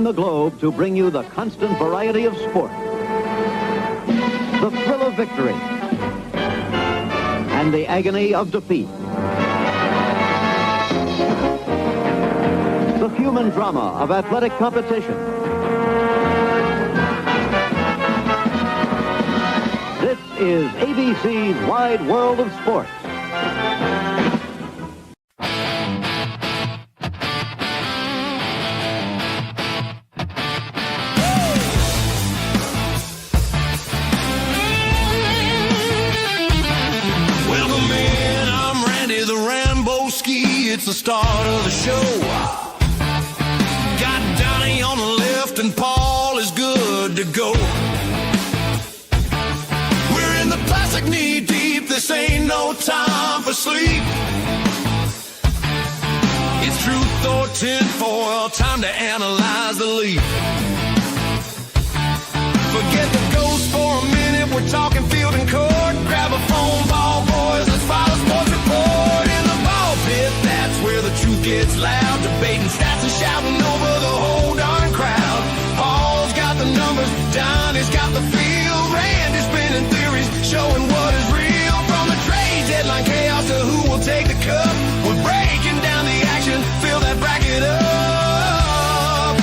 the globe to bring you the constant variety of sport, the thrill of victory, and the agony of defeat. The human drama of athletic competition. This is ABC's Wide World of Sports. It's the start of the show. Got Donnie on the left and Paul is good to go. We're in the plastic knee deep. This ain't no time for sleep. It's truth or tinfoil. Time to analyze the leap. Forget the ghost for a minute. We're talking field and court. Grab a phone, ball boys. Let's follow sports report in the ball pit. That's where the truth gets loud. Debating stats and shouting over the whole darn crowd. Paul's got the numbers. Donnie's got the feel. Randy's spinning theories, showing what is real. From the trade deadline chaos to who will take the cup. We're breaking down the action. Fill that bracket up.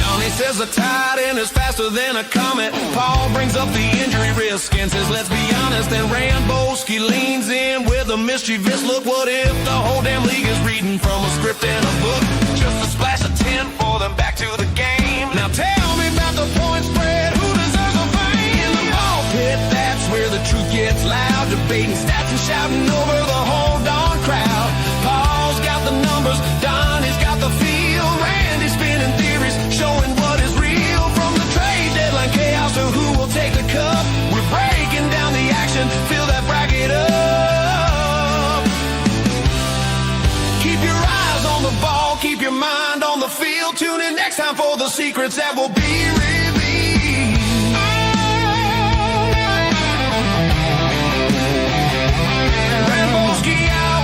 Donnie says the tide end is faster than a comet. Paul brings up the injury risk and says, let's be honest. And Ramboski leans in with a mischievous look. What if the whole damn league is reading from a script and a book? Just a splash of 10 for them back to the game. Now tell me about the point spread. Who deserves a fame? In the ball pit, that's where the truth gets loud. Debating stats and shouting over the whole darn crowd. Paul's got the numbers. Donnie's got the feel. Randy's spinning theories, showing what is real. From the trade deadline chaos to who will take the cup. We're breaking down the action. Fill that bracket up. Keep your eyes on the ball. Keep your mind on the field. Tune in next time for the secrets that will be revealed. Ramboski out.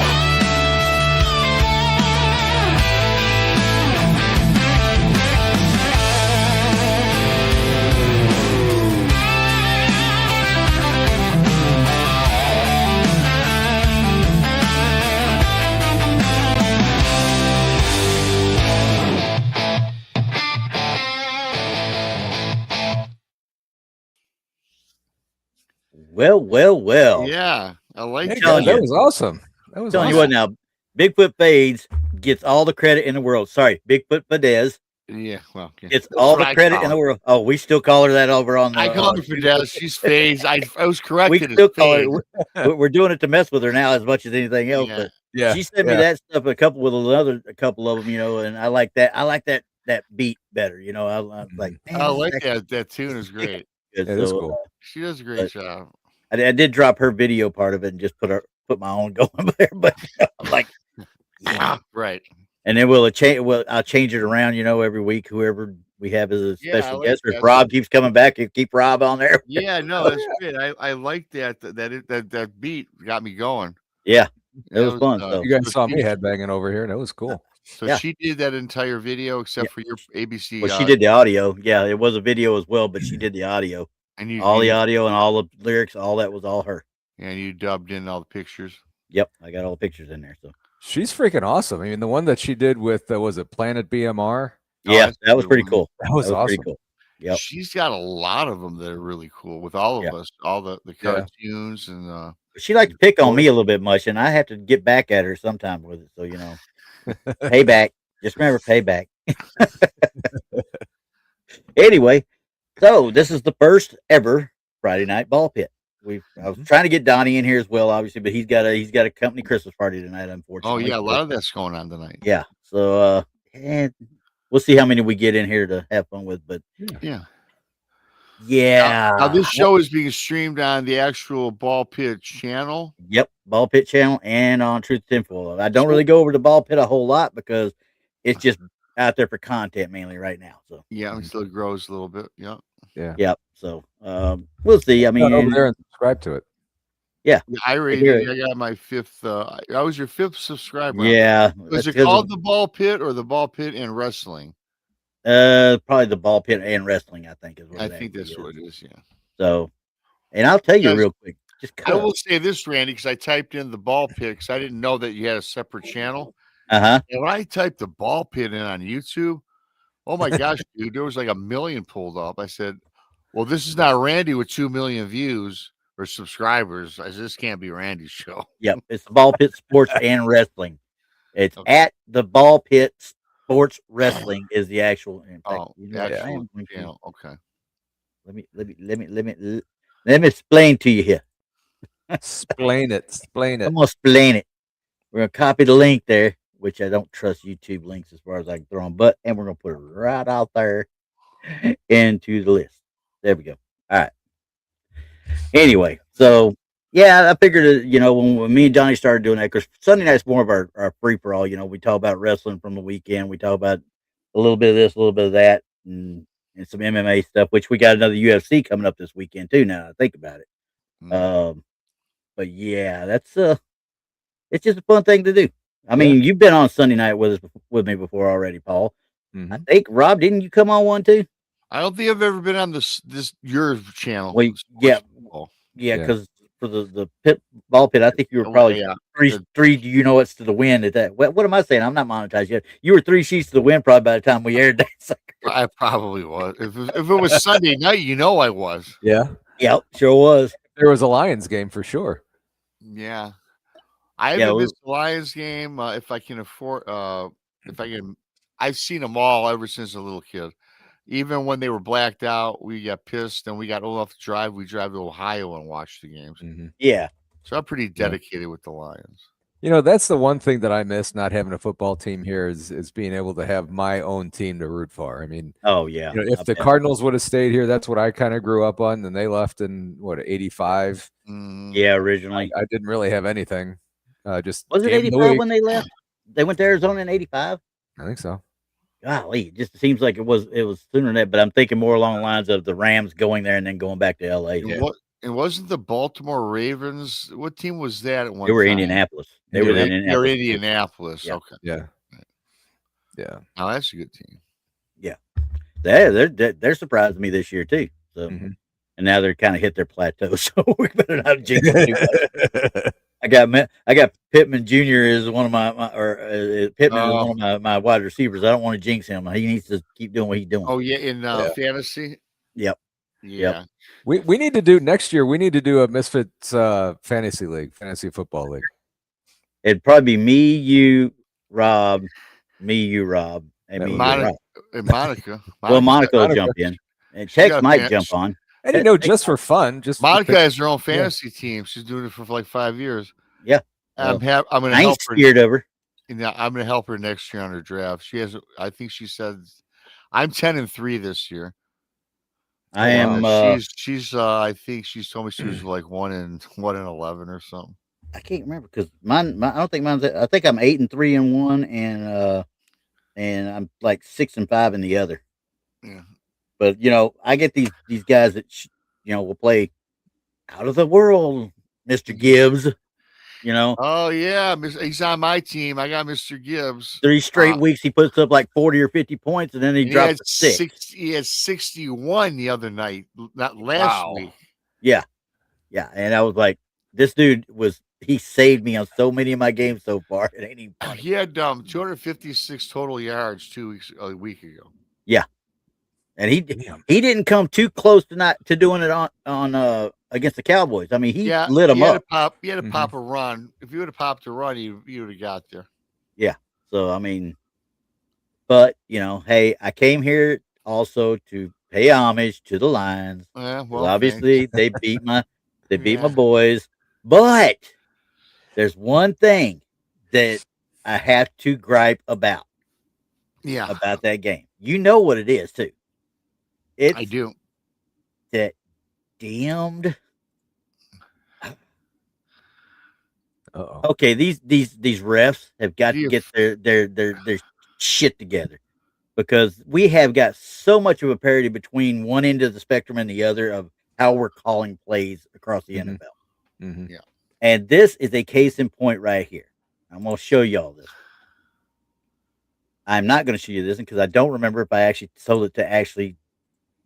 Well. Yeah, I like Hey, that. guys, that was awesome. That was Telling awesome. you what now, Bigfoot Fades gets all the credit in the world. Sorry, Bigfoot Fadez Yeah, well, yeah. gets all what the I credit call in the her. world. Oh, we still call her that over on the. I call her Fidel. She's phased. I was we corrected. still as call phased. her. We're doing it to mess with her now as much as anything else. Yeah. But Yeah, she sent me that stuff. A couple of them, and I like that. I like that beat better. I like. Man, I this is like actually that. That tune is great. good. Yeah, that's So, cool. She does a great but- job. I did drop her video part of it and just put my own going there. But I'm like, yeah. Right. And then I'll change it around, every week. Whoever we have as a Yeah, I special like guest, or if that. Rob keeps coming back, you keep Rob on there. Yeah, no, that's great. I like that beat got me going. Yeah, it That was fun. So You guys So saw she- me headbanging over here. That was cool. So Yeah. she did that entire video except for your ABC. well, she did the audio. Yeah, it was a video as well, but she did the audio, and you all the audio and all the lyrics, all that was all her. and you dubbed in all the pictures. Yep, I got all the pictures in there. So She's freaking awesome. I mean, the one that she did with was it Planet BMR? yeah, that's a that was good pretty one. cool. That was Pretty awesome. cool. Yep. She's got a lot of them that are really cool with all of Yeah. us, all the Yeah. cartoons and She liked to pick on me a little bit much, and I have to get back at her sometime with it. So payback. Just remember payback. Anyway, so this is the first ever Friday night ball pit. I was trying to get Donnie in here as well, obviously, but he's got a company Christmas party tonight, oh unfortunately. yeah, a lot of that's going on tonight. Yeah. So and we'll see how many we get in here to have fun with. But Yeah. yeah. Now this show is being streamed on the actual Ball Pit channel. Yep, Ball Pit channel and on Truth Tinfoil. I don't really go over to Ball Pit a whole lot because it's just out there for content mainly right now. So Yeah, it still grows a little bit. Yeah. Yeah. yep. So we'll see. I Go over mean, there and subscribe to it. Yeah, I hear rated. it. I got my 5th. I was your 5th subscriber. Yeah, Was that's it 'cause called the Ball Pit or the Ball Pit and Wrestling? probably the ball pit and wrestling, I think, is what I it think actually that's is. what it is. Yeah. So, and I'll tell you Because real quick, just I cut. will say this, Randy, because I typed in the Ball Pit because I didn't know that you had a separate channel. Uh-huh. And when I typed the Ball Pit in on YouTube, oh my gosh, dude, there was like 1,000,000 pulled up. I said, "Well, this is not Randy with 2,000,000 views or subscribers. I said, this can't be Randy's show." Yep, it's the ball pit sports and wrestling. It's Okay. at the ball pit sports wrestling is the actual. In fact, Oh, you the know what? I actual am going to channel. Okay. let me explain to you here. Explain it. Explain I'm it. gonna explain it. We're gonna copy the link there, which I don't trust YouTube links as far as I can throw them, but and we're gonna put it right out there into the list. There we go. All right. Anyway, so yeah, I figured when me and Johnny started doing that, because Sunday night's more of our free for all. We talk about wrestling from the weekend. We talk about a little bit of this, a little bit of that, and some MMA stuff. Which we got another UFC coming up this weekend too. Now I think about it. Um, but yeah, that's it's just a fun thing to do. I mean, you've been on Sunday night with me before already, Paul. I think Rob, didn't you come on one too? I don't think I've ever been on this your channel. Well, yeah, Yeah. because for the pit ball pit, I think you were probably three. Do you know what's to the wind at that? What am I saying? I'm not monetized yet. You were 3 sheets to the wind probably by the time we aired that sucker. I probably was. If it was Sunday night, I was. Yeah. Yep, sure was. There was a Lions game for sure. Yeah. I haven't missed the Lions game if I can afford. If I can, I've seen them all ever since a little kid. Even when they were blacked out, we got pissed and we got old enough to drive. We drive to Ohio and watch the games. Yeah. So I'm pretty dedicated with the Lions. That's the one thing that I miss not having a football team here is being able to have my own team to root for. I mean, oh yeah. If the Cardinals would have stayed here, that's what I kind of grew up on. Then they left in what 85. Yeah, originally I didn't really have anything. Just was it 85 when they left? They went to Arizona in 85. I think so. Golly, it just seems like it was sooner than that. But I'm thinking more along the lines of the Rams going there and then going back to L.A. And wasn't the Baltimore Ravens? What team was that at one time? They were Indianapolis. They were Indianapolis. Yeah. Okay. Yeah. Yeah. Oh, that's a good team. Yeah. They're surprising me this year too. So and now they're kind of hit their plateau. So we better not jinx them too much. I got Pittman Jr. is one of Pittman is one of my wide receivers. I don't want to jinx him. He needs to keep doing what he's doing. Oh yeah, in fantasy. Yep. Yeah. Yep. We need to do next year. We need to do a Misfits fantasy football league. It'd probably be me, you, Rob, and Monica. Well, Monica will jump in, and Tex might jump on. And just for fun, Monica has her own fantasy team. She's doing it for like 5 years. Yeah, I'm going to I help ain't scared of her. Yeah, I'm going to help her next year on her draft. She has. I think she said, I'm 10-3 this year. I am. She's. I think she's told me she was like 1-11 or something. I can't remember because mine. I don't think mine's. I think I'm 8-3 in one, and I'm like 6-5 in the other. Yeah. But I get these guys that will play out of the world, Mr. Gibbs. Oh yeah, he's on my team. I got Mr. Gibbs. 3 straight weeks he puts up like 40 or 50 points, and then he drops 6. He had 61 the other night, not last week. Yeah, and I was like, this dude he saved me on so many of my games so far. It ain't even funny. He had 256 total yards a week ago. Yeah. And he didn't come too close to doing it on against the Cowboys. I mean, he lit them up. He had to pop a run. If you would have popped a run, you would have got there. Yeah. So I mean, but hey, I came here also to pay homage to the Lions. Well, obviously they beat my boys, but there's one thing that I have to gripe about. Yeah. About that game. You know what it is too. I do. That damned. Okay, these refs have got to get their shit together, because we have got so much of a parity between one end of the spectrum and the other of how we're calling plays across the NFL. Yeah. And this is a case in point right here. I'm going to show you all this. I'm not going to show you this because I don't remember if I actually told it to actually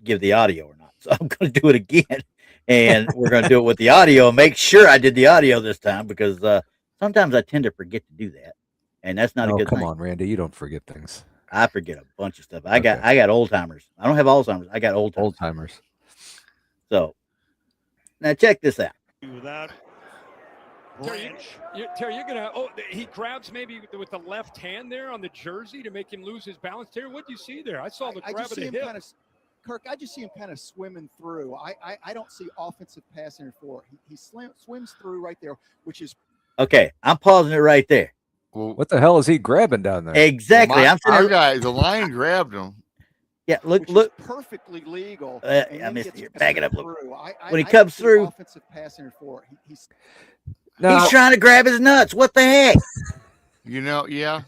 give the audio or not. So I'm going to do it again. And we're going to do it with the audio and make sure I did the audio this time because sometimes I tend to forget to do that. And that's not a good thing. Come on, Randy. You don't forget things. I forget a bunch of stuff. I got old timers. I don't have Alzheimer's. I got old timers. Old timers. So now check this out. Without Terry, you're gonna. Oh, he grabs maybe with the left hand there on the jersey to make him lose his balance. Terry, what do you see there? I saw the grab of the hip. Kirk, I just see him kind of swimming through. I don't see offensive pass interference. He swims through right there, which is okay. I'm pausing it right there. Well, what the hell is he grabbing down there? Exactly. Well, our guy, the line grabbed him. Yeah, look. Perfectly legal. I missed it. Back it up. When he comes through, offensive pass interference. He's trying to grab his nuts. What the heck? Yeah.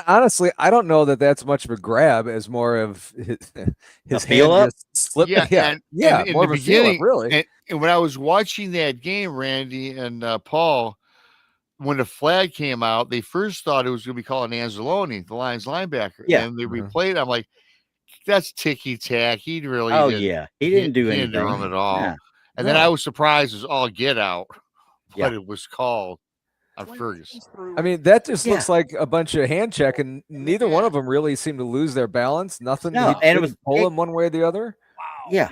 Honestly, I don't know that that's much of a grab as more of his feel hand up. Just slipped. Yeah. And more in of the a feel up, beginning, really. and when I was watching that game, Randy and Paul, when the flag came out, they first thought it was going to be called Anzalone, the Lions linebacker. Yeah. And they replayed. I'm like, that's ticky tack. He really Oh didn't. yeah, he didn't do anything. He didn't do him at all. Nah. And then I was surprised it was all get out, but it was called on Ferguson. I mean, that just looks like a bunch of hand check, and neither one of them really seemed to lose their balance. Nothing. No, and it was pull him one way or the other. Wow. Yeah.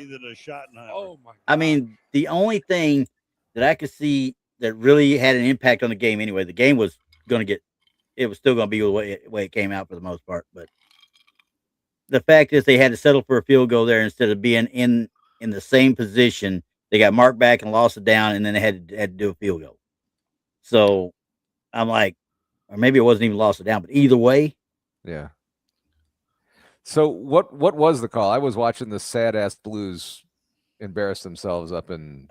Oh my God. I mean, the only thing that I could see that really had an impact on the game anyway, the game was going to get, it was still going to be the way it came out for the most part. But the fact is they had to settle for a field goal there instead of being in the same position. They got marked back and lost it down, and then they had to do a field goal. So I'm like, or maybe it wasn't even lost it down, but either way. Yeah. So what was the call? I was watching the sad ass Blues embarrass themselves up in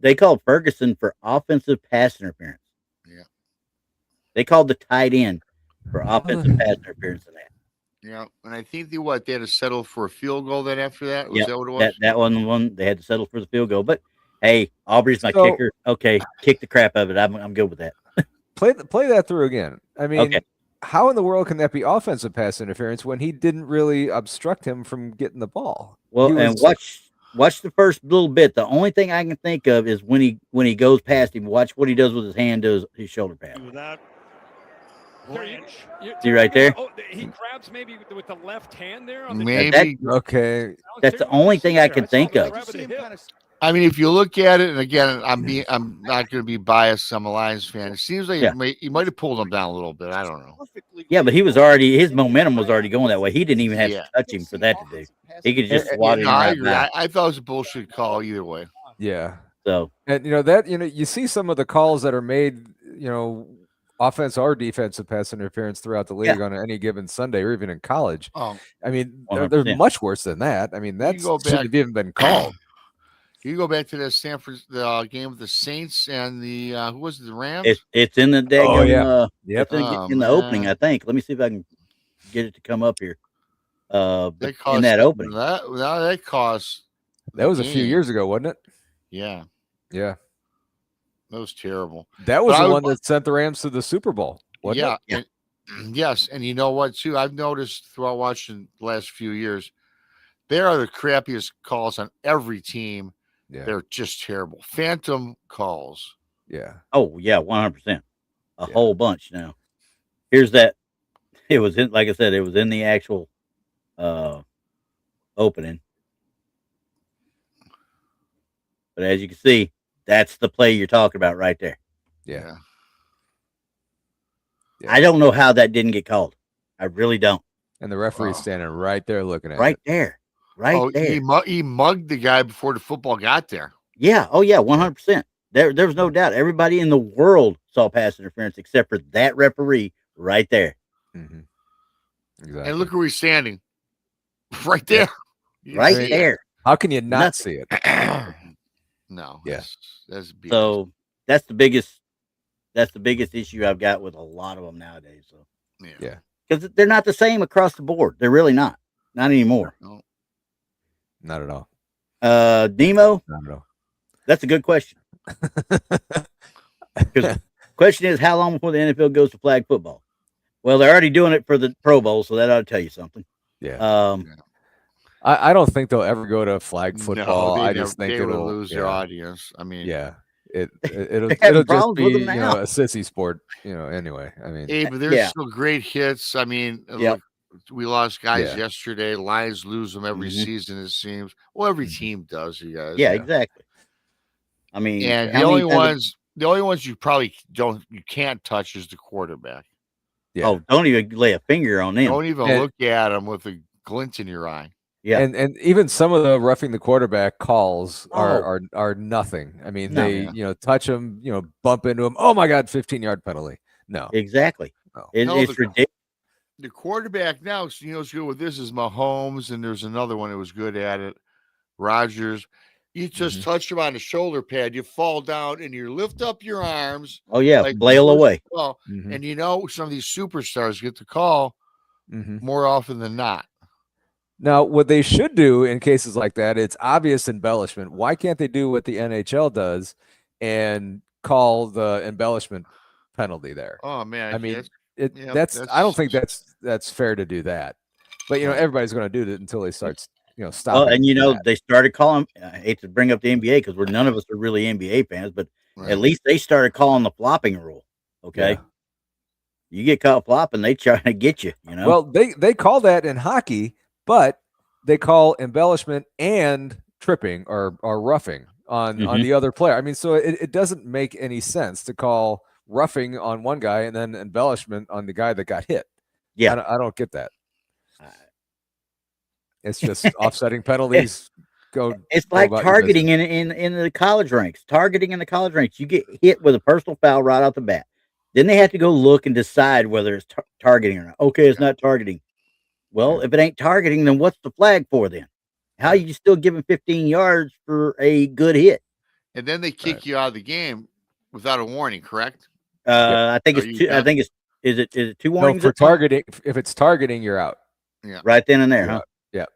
they called Ferguson for offensive pass interference. Yeah. They called the tight end for offensive pass interference in that. Yeah, and I think they had to settle for a field goal then after that. Was that what it was? That wasn't the one. They had to settle for the field goal. But hey, Aubrey's my kicker. Okay, kick the crap out of it. I'm good with that. Play that through again. I mean, how in the world can that be offensive pass interference when he didn't really obstruct him from getting the ball? Well, and watch the first little bit. The only thing I can think of is when he goes past him. Watch what he does with his hand to his shoulder pad. See right there? Oh, he grabs maybe with the left hand there. On the maybe. Okay. That's the only thing I can think of. I mean, if you look at it, and again, I'm not going to be biased. I'm a Lions fan. It seems like he might have pulled him down a little bit. I don't know. Yeah, but his momentum was already going that way. He didn't even have to touch him for that to do. He could just swat him right by. I thought it was a bullshit call either way. Yeah. So, and you see some of the calls that are made, offense or defensive pass interference throughout the league on any given Sunday or even in college. Oh, I mean, they're much worse than that. I mean, that shouldn't have even been called. You go back to that Stanford game with the Saints and the who was it, the Rams? It's in the daggone, in the opening, I think. Let me see if I can get it to come up here. In that opening. That was a few years ago, wasn't it? Yeah. Yeah. That was terrible. That was the one that sent the Rams to the Super Bowl. Yeah. Yes. And you know what, too? I've noticed throughout watching the last few years, there are the crappiest calls on every team. Yeah. They're just terrible. Phantom calls. Yeah. Oh, yeah, 100%. A whole bunch now. Here's that. It was in, like I said, it was in the actual opening. But as you can see, that's the play you're talking about right there. Yeah. I don't know how that didn't get called. I really don't. And the referee's standing right there looking at it. There. Right there. He mugged the guy before the football got there. Yeah. Oh, yeah, 100%. There was no doubt. Everybody in the world saw pass interference except for that referee right there. Mm-hmm. Exactly. And look where he's standing. Right there. Right there. How can you not see it? No. Yes. That's so that's the biggest issue I've got with a lot of them nowadays. So yeah. Because they're not the same across the board. They're really not. Not anymore. No. Not at all. Nemo? Not at all. That's a good question. Because question is, how long before the NFL goes to flag football? Well, they're already doing it for the Pro Bowl, so that ought to tell you something. Yeah. I don't think they'll ever go to flag football. I just think it'll lose their audience. I mean, it'll just problems be with them now. a sissy sport. Anyway. I mean, hey, but there's still great hits. I mean, look, we lost guys yesterday. Lions lose them every season, it seems. Well, every team does, you guys. Yeah, exactly. I mean, and the only ones you probably can't touch is the quarterback. Yeah. Oh, don't even lay a finger on them. Don't even look at them with a glint in your eye. Yeah, and even some of the roughing the quarterback calls are nothing. I mean, they touch him, bump into him. Oh my God, 15-yard penalty. No, exactly. No. It's ridiculous. The quarterback now, is good with this is Mahomes, and there's another one that was good at it, Rodgers. You just touch him on the shoulder pad, you fall down, and you lift up your arms. Oh yeah, like flail away. And some of these superstars get the call more often than not. Now, what they should do in cases like that, it's obvious embellishment. Why can't they do what the NHL does and call the embellishment penalty there? Oh man, I mean, I don't think that's fair to do that. But everybody's going to do it until they start, stopping. Well, and they started calling. I hate to bring up the NBA because none of us are really NBA fans, but at least they started calling the flopping rule. Okay. Yeah. You get caught flopping, they try to get you. Well, they call that in hockey. But they call embellishment and tripping or roughing on the other player. I mean, so it doesn't make any sense to call roughing on one guy and then embellishment on the guy that got hit. Yeah, I don't get that. It's just offsetting penalties. It's like targeting in the college ranks. Targeting in the college ranks, you get hit with a personal foul right off the bat. Then they have to go look and decide whether it's targeting or not. Okay, it's not targeting. Well, if it ain't targeting, then what's the flag for then? How are you still giving 15 yards for a good hit? And then they kick you out of the game without a warning, correct? I think it's two. I think it's is it 2 warnings? No, for targeting. If it's targeting, you're out. Yeah, right then and there, huh? Yeah.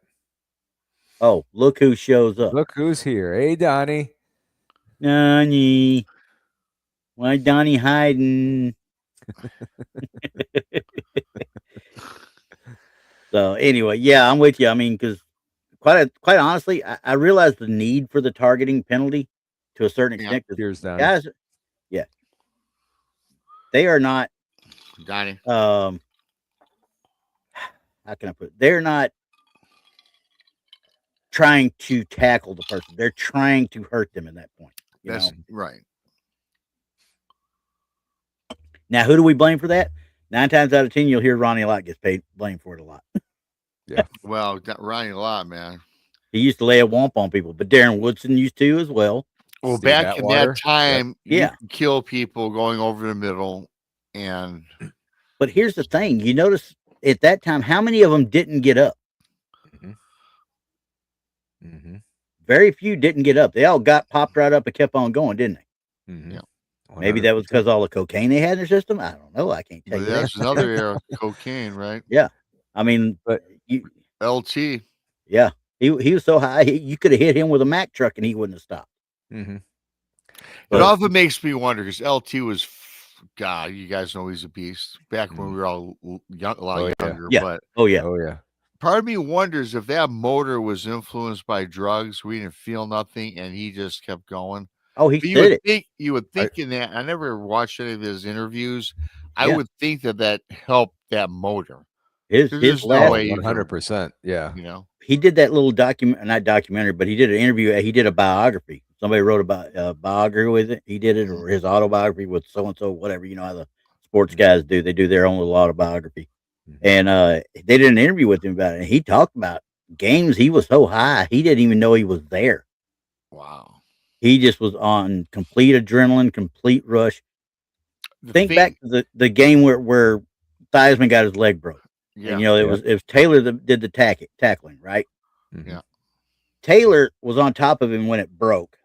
Oh, look who shows up! Look who's here! Hey, Donnie. Donnie, why Donnie hiding? So anyway, yeah, I'm with you. I mean, because quite honestly, I realize the need for the targeting penalty to a certain extent. Here's Donnie. Guys, they are not. Donnie. How can I put it? They're not trying to tackle the person. They're trying to hurt them at that point. That's right. Now, who do we blame for that? 9 times out of 10, you'll hear Ronnie Lott gets blamed for it a lot. Yeah. Well, Ronnie Lott, man. He used to lay a womp on people, but Darren Woodson used to as well. Well, Steve back in Atwater. that time, you can kill people going over the middle. But here's the thing. You notice at that time, how many of them didn't get up? Very few didn't get up. They all got popped right up and kept on going, didn't they? Yeah. Maybe that was because all the cocaine they had in their system. I don't know. I can't tell you. That's another era of cocaine, right? Yeah. I mean, but LT. Yeah. He was so high, you could have hit him with a Mack truck and he wouldn't have stopped. It often makes me wonder because LT was, God, you guys know he's a beast. Back when we were all young, a lot younger. Yeah. But Oh yeah. Part of me wonders if that motor was influenced by drugs. We didn't feel nothing, and he just kept going. Oh, he did it. You would think in that. I never watched any of his interviews. I would think that helped that motor. His last 100%. Yeah. He did that little not documentary, but he did an interview. He did a biography. Somebody wrote about a biography with it. He did it, or his autobiography with so and so, whatever. You know how the sports guys do. They do their own little autobiography. And they did an interview with him about it. And he talked about games. He was so high, he didn't even know he was there. Wow. He just was on complete adrenaline, complete rush. Think back to the game where Theismann got his leg broke. Yeah. And, it was Taylor that did the tackling, right? Yeah. Taylor was on top of him when it broke.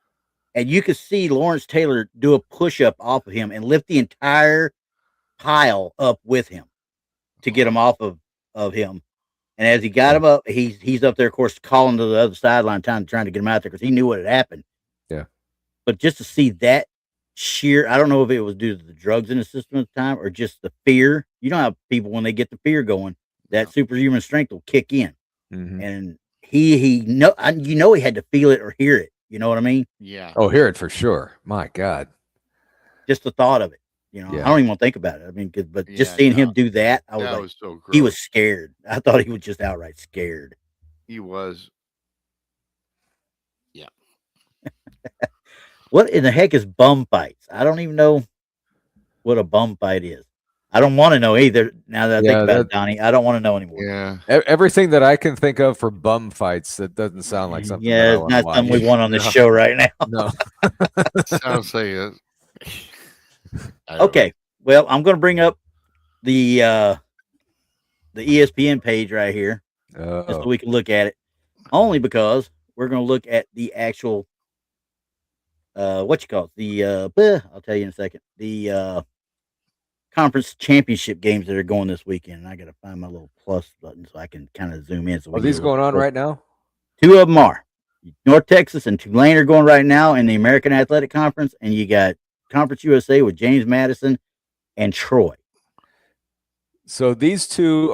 And you could see Lawrence Taylor do a push-up off of him and lift the entire pile up with him to get him off of him. And as he got him up, he's up there, of course, calling to the other sideline, trying to get him out there because he knew what had happened. Yeah. But just to see that sheer, I don't know if it was due to the drugs in the system at the time or just the fear. You know how people, when they get the fear going, that superhuman strength will kick in. Mhm. And he he had to feel it or hear it. You know what I mean? Yeah. Oh, hear it for sure. My God. Just the thought of it. You know, Yeah. I don't even want to think about it. I mean, but just Yeah, seeing no. him do that, I was That like, was so he was gross. scared. I thought he was just outright scared. He was. Yeah. What in the heck is bum fights? I don't even know what a bum fight is. I don't want to know either. Now that I think about it, Donnie, I don't want to know anymore. Yeah. Everything that I can think of for bum fights, that doesn't sound like something that I Yeah, it's want to not watch. something we want on this No. show right now. No. Sounds like it. Okay. Well, I'm going to bring up the ESPN page right here, just so we can look at it. Only because we're going to look at the actual what you call it? I'll tell you in a second. The conference championship games that are going this weekend. And I got to find my little plus button so I can kind of zoom in. So Are these going on right now? Two of them are. North Texas and Tulane are going right now in the American Athletic Conference, and you got Conference USA with James Madison and Troy. So these two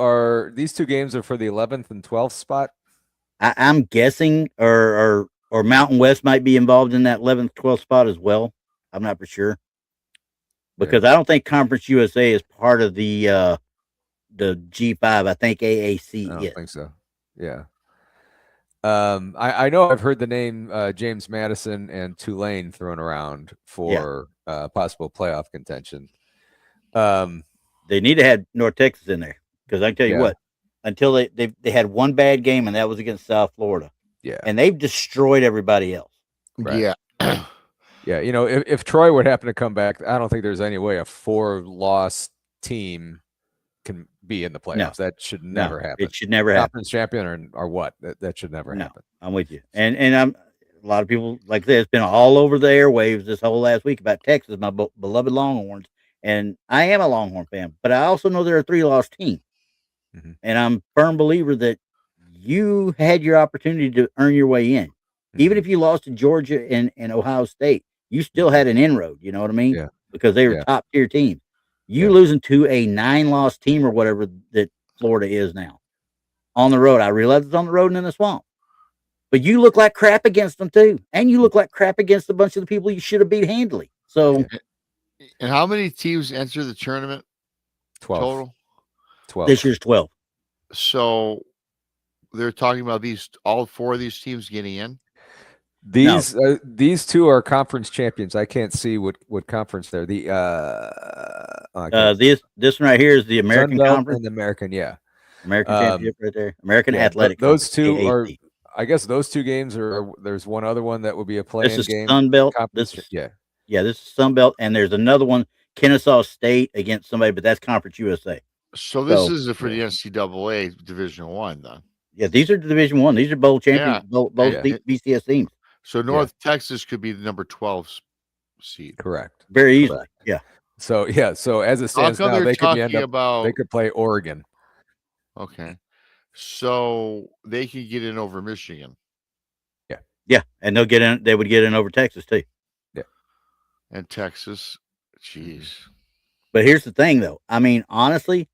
games are for the 11th and 12th spot. I'm guessing, or Mountain West might be involved in that 11th, 12th spot as well. I'm not for sure because I don't think Conference USA is part of the G5. I think AAC I don't is. think so. Yeah. I know I've heard the name James Madison and Tulane thrown around for possible playoff contention. They need to have North Texas in there because I can tell you what, until they had one bad game and that was against South Florida. Yeah, and they've destroyed everybody else. Right. Yeah. Yeah, you know, if Troy would happen to come back, I don't think there's any way a 4-loss team can be in the playoffs. No. That should never happen. It should never happen. Conference champion or what? That should never happen. I'm with you. And I'm a lot of people like this. It's been all over the airwaves this whole last week about Texas, my beloved Longhorns. And I am a Longhorn fan, but I also know they're a 3-loss team. Mhm. And I'm a firm believer that you had your opportunity to earn your way in. Even if you lost to Georgia and Ohio State, you still had an inroad. You know what I mean? Yeah. Because they were top tier teams. You losing to a 9-loss team or whatever that Florida is now on the road. I realize it's on the road and in the swamp, but you look like crap against them too. And you look like crap against a bunch of the people you should have beat handily. So, and how many teams enter the tournament? 12 total. 12. This year's 12. So they're talking about all 4 of these teams getting in. These two are conference champions. I can't see what conference they're. The this one right here is the American Conference and the American, American Championship right there. American Athletic. Those Conference, two are. AAC. I guess those two games are. There's one other one that would be a play-in This is game. Sun Belt. This is Sun Belt, and there's another one, Kennesaw State against somebody, but that's Conference USA. So this is for the NCAA Division I, then. Yeah, these are Division I. These are bowl champions, both BCS teams. So North Texas could be the number 12 seed. Correct. Very easily. Yeah. So so as it stands now, they could they could play Oregon. Okay. So they could get in over Michigan. Yeah. Yeah, and they'll get in. They would get in over Texas too. Yeah. And Texas, jeez. But here's the thing, though. I mean, honestly,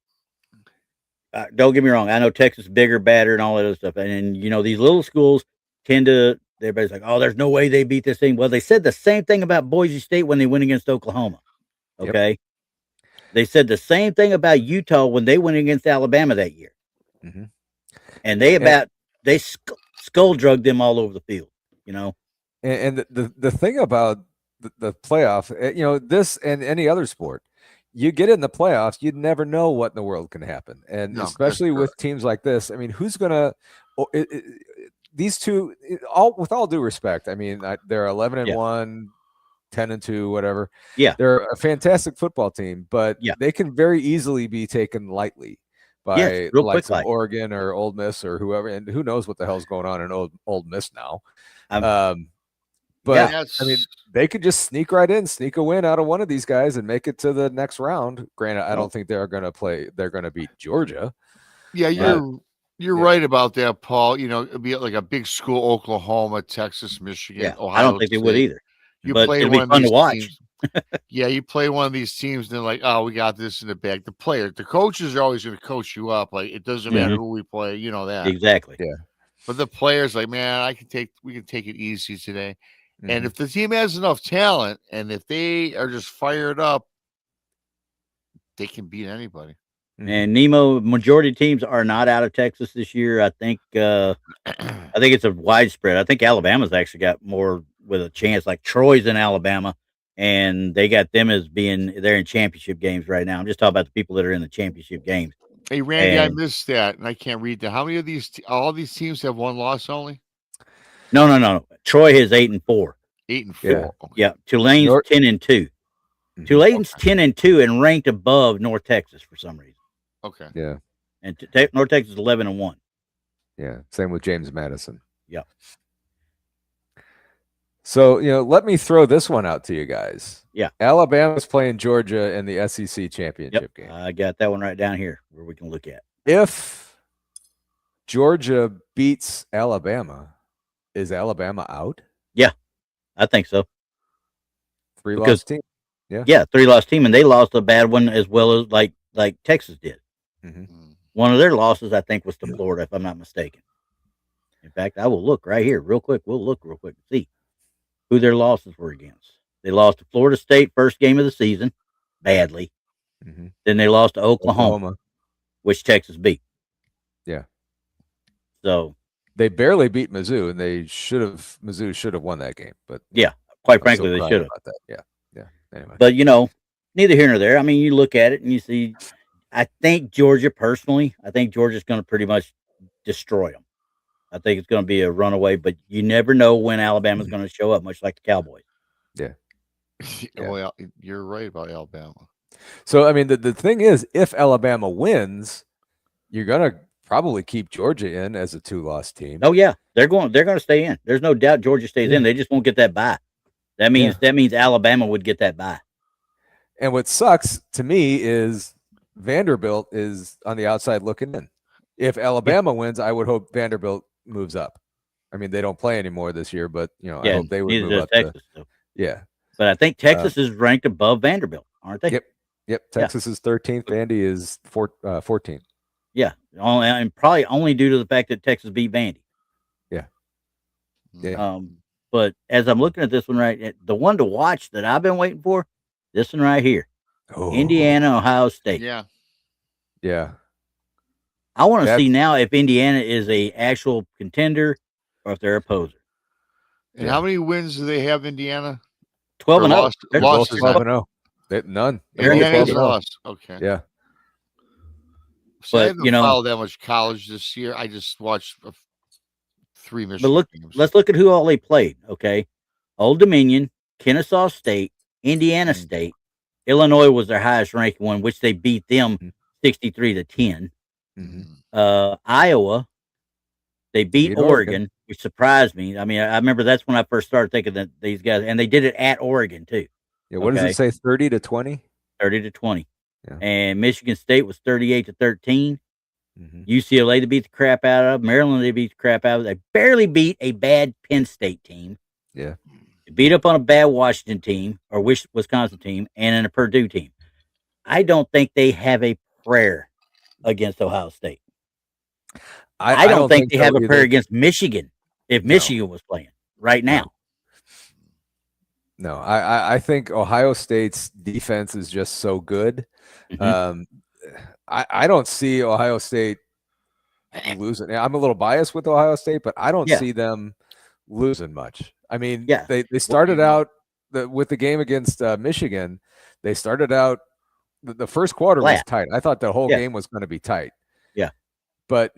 don't get me wrong. I know Texas is bigger, badder, and all that other stuff. And you know, these little schools tend to. Everybody's like, "Oh, there's no way they beat this thing." Well, they said the same thing about Boise State when they went against Oklahoma. Okay, they said the same thing about Utah when they went against Alabama that year. Mm-hmm. And they skull drugged them all over the field. You know, and the thing about the playoff, you know, this and any other sport, you get in the playoffs, you'd never know what in the world can happen, and especially with teams like this. I mean, who's gonna? These two, with all due respect, I mean, they're 11-1, 10-2, whatever. Yeah, they're a fantastic football team, but they can very easily be taken lightly by like Oregon or Ole Miss or whoever, and who knows what the hell's going on in Old Miss now. But I mean, they could just sneak right in, sneak a win out of one of these guys, and make it to the next round. Granted, I don't think they're going to play. They're going to beat Georgia. Yeah, you're right about that, Paul. You know, it'd be like a big school: Oklahoma, Texas, Michigan, Ohio. I don't think they would either. You but play it'll be one of fun to these watch. teams. Yeah, you play one of these teams, and they're like, "Oh, we got this in the bag." The coaches are always going to coach you up. Like it doesn't matter who we play, you know that. Exactly. Yeah. But the players, like, man, we can take it easy today. And Mhm. if the team has enough talent, and if they are just fired up, they can beat anybody. And Nemo, majority of teams are not out of Texas this year. I think it's a widespread. I think Alabama's actually got more with a chance. Like Troy's in Alabama, and they got them as they're in championship games right now. I'm just talking about the people that are in the championship games. Hey, Randy, I And missed that, and I can't read that. How many of all these teams have one loss only? no. Troy has 8-4. 8-4. Yeah. Okay. Yeah, Tulane's North- 10-2. Tulane's 10-2 and ranked above North Texas for some reason. Okay. Yeah. And North Texas is 11-1. Yeah. Same with James Madison. Yeah. So, let me throw this one out to you guys. Yeah. Alabama's playing Georgia in the SEC championship game. I got that one right down here where we can look at. If Georgia beats Alabama, is Alabama out? Yeah, I think so. Three-loss team. Yeah, 3-loss team, and they lost a bad one as well as like Texas did. One of their losses, I think, was to Florida, if I'm not mistaken. In fact, I will look right here real quick. We'll look real quick and see who their losses were against. They lost to Florida State first game of the season, badly. Then they lost to Oklahoma, which Texas beat. Yeah. So they barely beat Mizzou, and Mizzou should have won that game. But yeah, quite I'm frankly, still they crying should have. about that. Yeah. Anyway, But neither here nor there. I mean, you look at it and you see. I think Georgia's going to pretty much destroy them. I think it's going to be a runaway, but you never know when Alabama's going to show up, much like the Cowboys. Yeah. Well, you're right about Alabama. So, I mean, the thing is, if Alabama wins, you're going to probably keep Georgia in as a 2-loss team. Oh yeah, they're going to stay in. There's no doubt Georgia stays in. They just won't get that bye. That means Alabama would get that bye. And what sucks to me is Vanderbilt is on the outside looking in. If Alabama wins, I would hope Vanderbilt moves up. I mean, they don't play anymore this year, but I hope they would move up. Texas, but I think Texas is ranked above Vanderbilt, aren't they? Yep. Texas is 13th. Vandy is 14th. Yeah, and probably only due to the fact that Texas beat Vandy. Yeah. But as I'm looking at this one the one to watch that I've been waiting for, this one right here, Indiana, Ohio State. Yeah. I want to see now if Indiana is a actual contender or if they're a poser. And how many wins do they have, Indiana? 12-0. They're both 12-0. None. Indiana's lost. Okay. Yeah. So I haven't followed that much college this year. I just watched 3 Michigan games. Let's look at who all they played. Okay, Old Dominion, Kennesaw State, Indiana State, Illinois was their highest ranked one, which they beat them 63-10. Iowa, they beat Oregon, which surprised me. I mean, I remember that's when I first started thinking that these guys, and they did it at Oregon too. Yeah, what does it say? 30-20? 30-20. Yeah. And Michigan State was 38-13. UCLA, they beat the crap out of. Maryland, they beat the crap out of. They barely beat a bad Penn State team. Yeah. They beat up on a bad Washington team or Wisconsin team and a Purdue team. I don't think they have a prayer against Ohio State. I don't think they have a prayer against Michigan if Michigan was playing right now. No, I think Ohio State's defense is just so good. I don't see Ohio State losing. I'm a little biased with Ohio State, but I don't see them losing much. I mean, they started out with the game against Michigan. They started out the first quarter was tight. I thought the whole game was going to be tight. Yeah, but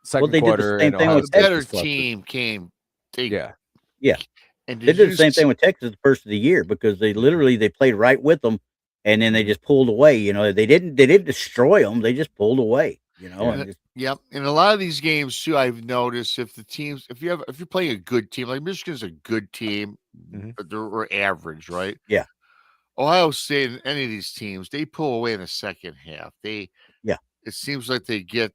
second quarter, did the same thing with the better team came. And they did the same thing with Texas the first of the year because they played right with them, and then they just pulled away. They didn't destroy them; they just pulled away. Yep. In a lot of these games too, I've noticed if you're playing a good team, like Michigan's a good team, but they're average, right? Yeah. Ohio State and any of these teams, they pull away in the second half. It seems like they get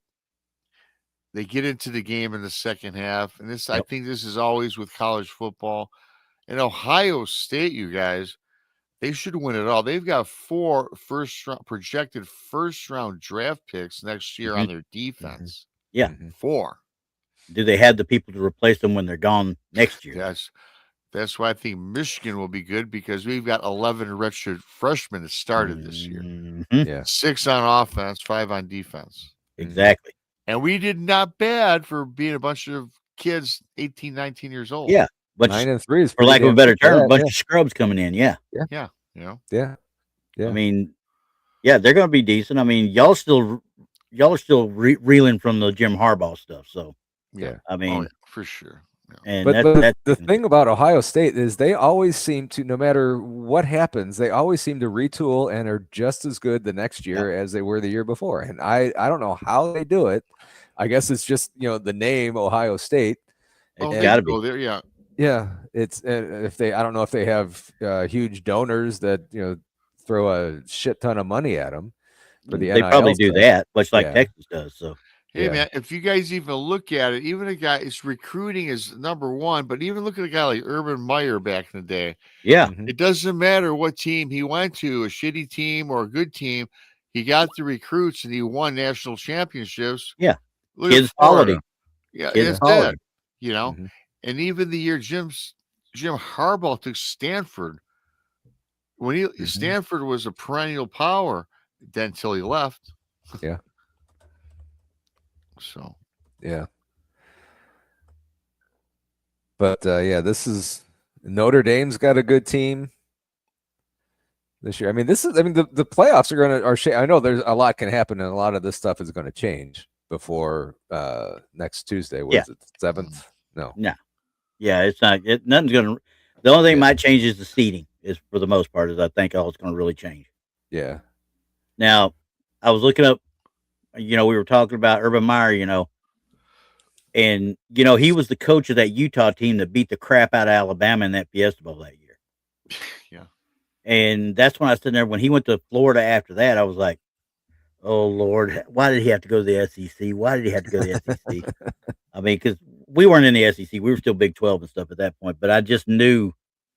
into the game in the second half, and I think this is always with college football. And Ohio State, you guys, they should win it all. They've got 4 projected first round draft picks next year on their defense. Yeah. 4. Do they have the people to replace them when they're gone next year? That's why I think Michigan will be good, because we've got 11 redshirt freshmen that started this year. Yeah. 6 on offense, 5 on defense. Exactly. And we did not bad for being a bunch of kids 18, 19 years old. Yeah. But 9-3 is, for lack of a better term, a bunch yeah. of scrubs coming in. Yeah. Yeah. You know? Yeah. I mean, yeah, they're going to be decent. I mean, y'all are still reeling from the Jim Harbaugh stuff. So, yeah, I mean, for sure. Yeah. And but the thing about Ohio State is they always seem to, no matter what happens, they always seem to retool and are just as good the next year as they were the year before. And I don't know how they do it. I guess it's just, the name Ohio State. It's got to be there. Yeah. Yeah. It's, if they, I don't know if they have huge donors that, throw a shit ton of money at them for the they NIL probably do stuff. that, much like Texas does. So, hey, man, if you guys even look at it, even a guy, it's recruiting is number one, but even look at a guy like Urban Meyer back in the day. Yeah. It doesn't matter what team he went to, a shitty team or a good team. He got the recruits and he won national championships. Yeah. Look Kids followed him. Yeah. Kids it's followed dead, And even the year Jim Harbaugh took Stanford, when Stanford was a perennial power, then until he left. Yeah. So. Yeah. But this is Notre Dame's got a good team this year. I mean, the playoffs are I know there's a lot can happen, and a lot of this stuff is going to change before next Tuesday. What is it, 7th? No. Yeah, it's not. Nothing's going to. The only thing might change is the seating. Is for the most part, is I think all it's going to really change. Yeah. Now, I was looking up. We were talking about Urban Meyer. And he was the coach of that Utah team that beat the crap out of Alabama in that Fiesta Bowl that year. Yeah. And that's when I stood there. When he went to Florida after that, I was like, "Oh Lord, why did he have to go to the SEC? Why did he have to go to the SEC?" I mean, because we weren't in the SEC, we were still Big 12 and stuff at that point. But I just knew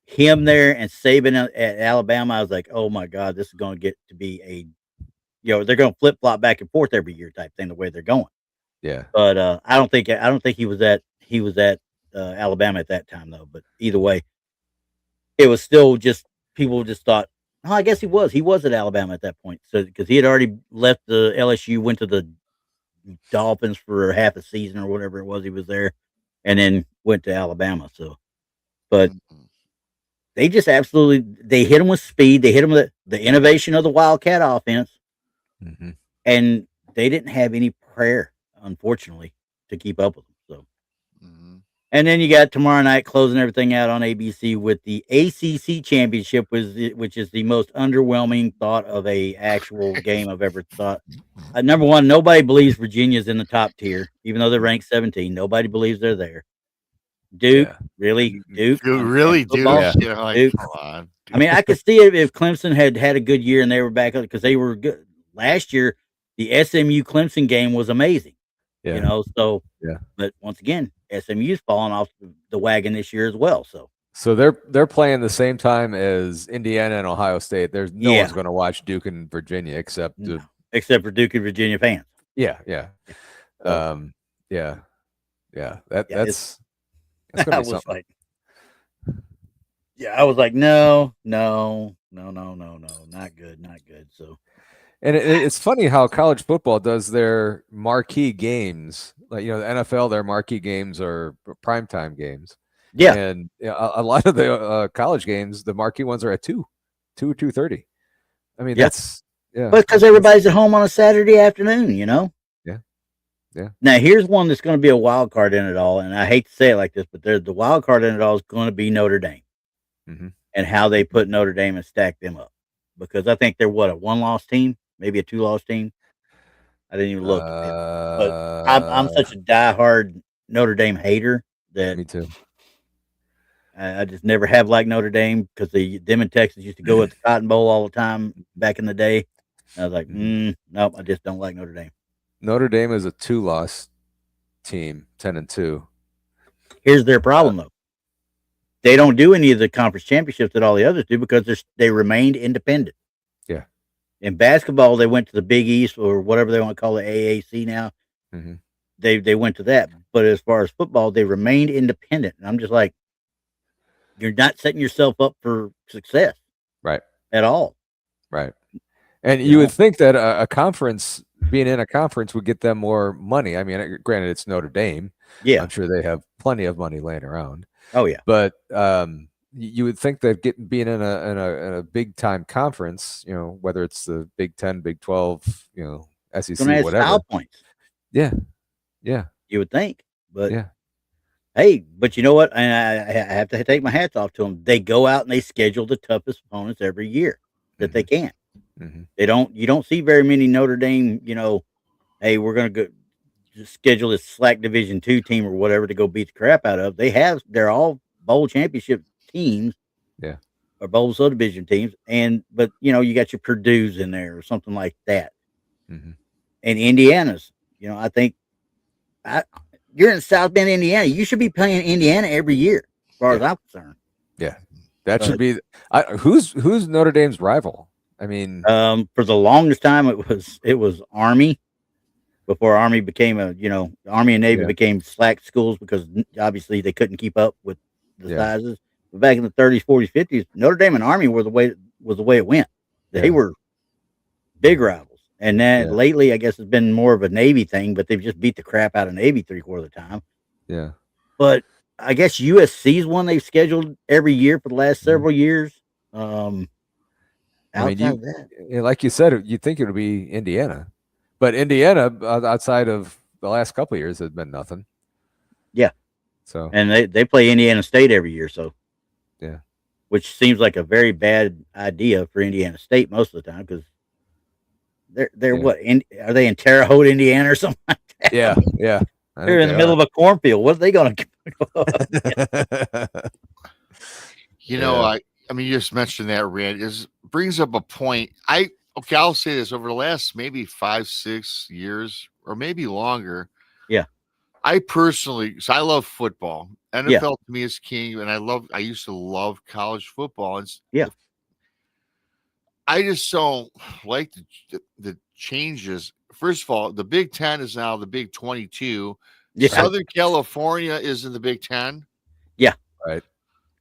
him there and Saban at Alabama. I was like, "Oh my God, this is going to get to be they're going to flip flop back and forth every year type thing the way they're going." Yeah. But I don't think he was at Alabama at that time though. But either way, it was still just people just thought, oh, I guess he was at Alabama at that point. So because he had already left the LSU, went to the Dolphins for half a season or whatever it was, he was there, and then went to Alabama. So, but they just they hit him with speed. They hit him with the innovation of the Wildcat offense, and they didn't have any prayer, unfortunately, to keep up with them. So, and then you got tomorrow night closing everything out on ABC with the ACC championship, which is the most underwhelming thought of a actual game I've ever thought. Number one, nobody believes Virginia's in the top tier, even though they're ranked 17. Nobody believes they're there. Duke, really? Duke? Really, Duke? Yeah. Duke. Come on. I mean, I could see it if Clemson had a good year and they were back up because they were good. Last year, the SMU Clemson game was amazing. Yeah. But once again, SMU's falling off the wagon this year as well. So they're playing the same time as Indiana and Ohio State. There's no one's going to watch Duke and Virginia except for Duke and Virginia fans. Yeah. That's gonna be something. I was like, no, not good. So. And it's funny how college football does their marquee games. Like, the NFL, their marquee games are primetime games. Yeah. And a lot of the college games, the marquee ones are at 2:30. I mean, that's, But because everybody's at home on a Saturday afternoon, Yeah. Now, here's one that's going to be a wild card in it all. And I hate to say it like this, but the wild card in it all is going to be Notre Dame and how they put Notre Dame and stack them up. Because I think they're a 1-loss team. Maybe a 2-loss team. I didn't even look. But I'm such a diehard Notre Dame hater that me too. I just never have liked Notre Dame because them in Texas used to go at the Cotton Bowl all the time back in the day. I was like, nope, I just don't like Notre Dame. Notre Dame is a 2-loss team, 10-2. Here's their problem though. they don't do any of the conference championships that all the others do because they remained independent. Yeah. In basketball, they went to the Big East or whatever they want to call it, AAC now. Mm-hmm. They went to that. But as far as football, they remained independent. And I'm just like, you're not setting yourself up for success. Right. At all. Right. And you would think that a conference, being in a conference, would get them more money. I mean, granted, it's Notre Dame. Yeah. I'm sure they have plenty of money laying around. Oh, yeah. But you would think that being in a big time conference, you know, whether it's the Big 10, Big 12, you know, SEC, whatever. Style points. Yeah. Yeah. You would think. But yeah. Hey, but you know what? And I have to take my hats off to them. They go out and they schedule the toughest opponents every year that they can. Mm-hmm. You don't see very many Notre Dame, you know, hey, we're going to go schedule this slack Division II team or whatever to go beat the crap out of. They're all bowl championship teams. Yeah. Or bowl subdivision teams. But you know, you got your Purdue's in there or something like that. Mm-hmm. And Indiana's, you know, I think you're in South Bend, Indiana. You should be playing Indiana every year, as far as I'm concerned. Yeah. That should be who's Notre Dame's rival? I mean, for the longest time it was Army before Army became Army and Navy became slack schools because obviously they couldn't keep up with the sizes. But back in the 30s, 40s, 50s, Notre Dame and Army was the way it went. They were big rivals. And then lately, I guess it's been more of a Navy thing, but they've just beat the crap out of Navy 3/4 of the time. Yeah. But I guess USC's one they've scheduled every year for the last several years. I mean, like you said, you'd think it would be Indiana, but Indiana outside of the last couple of years has been nothing. Yeah. So and they play Indiana State every year, so yeah, which seems like a very bad idea for Indiana State most of the time because they're what are they in Terre Haute, Indiana, or something like that? Yeah. They're in the middle of a cornfield. What are they going to? You know, I mean, you just mentioned that, Rand. Brings up a point. I'll say this: over the last maybe 5-6 years, or maybe longer. Yeah. I personally, because I love football. NFL to me is king, and I used to love college football. And I just don't like the changes. First of all, the Big 10 is now the Big 22. Yeah. Southern California is in the Big 10. Yeah. Right.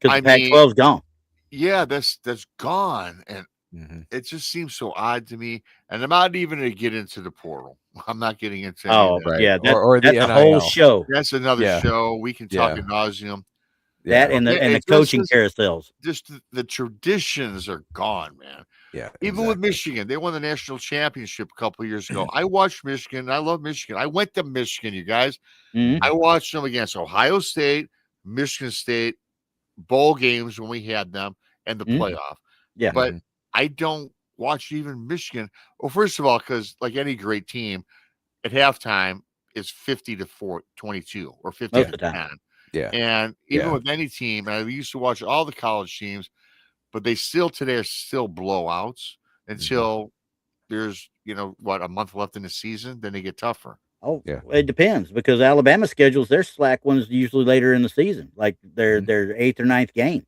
Because the Pac-12's gone. Yeah, that's gone. And it just seems so odd to me. And I'm not even going to get into the portal. I'm not getting into right. Yeah, or that's the whole show. That's another show. We can talk ad nauseum. That and the coaching carousels. Just the traditions are gone, man. Yeah. Even with Michigan, they won the national championship a couple of years ago. I watched Michigan. I love Michigan. I went to Michigan, you guys. Mm-hmm. I watched them against Ohio State, Michigan State, bowl games when we had them, and the playoff. Yeah. But I don't watch even Michigan. Well, first of all, because like any great team, at halftime it's 50-22 or 50-10. Yeah. And even with any team, and I used to watch all the college teams, but they still today are still blowouts until there's a month left in the season, then they get tougher. Oh, yeah. It depends because Alabama schedules their slack ones usually later in the season, like their 8th or 9th game.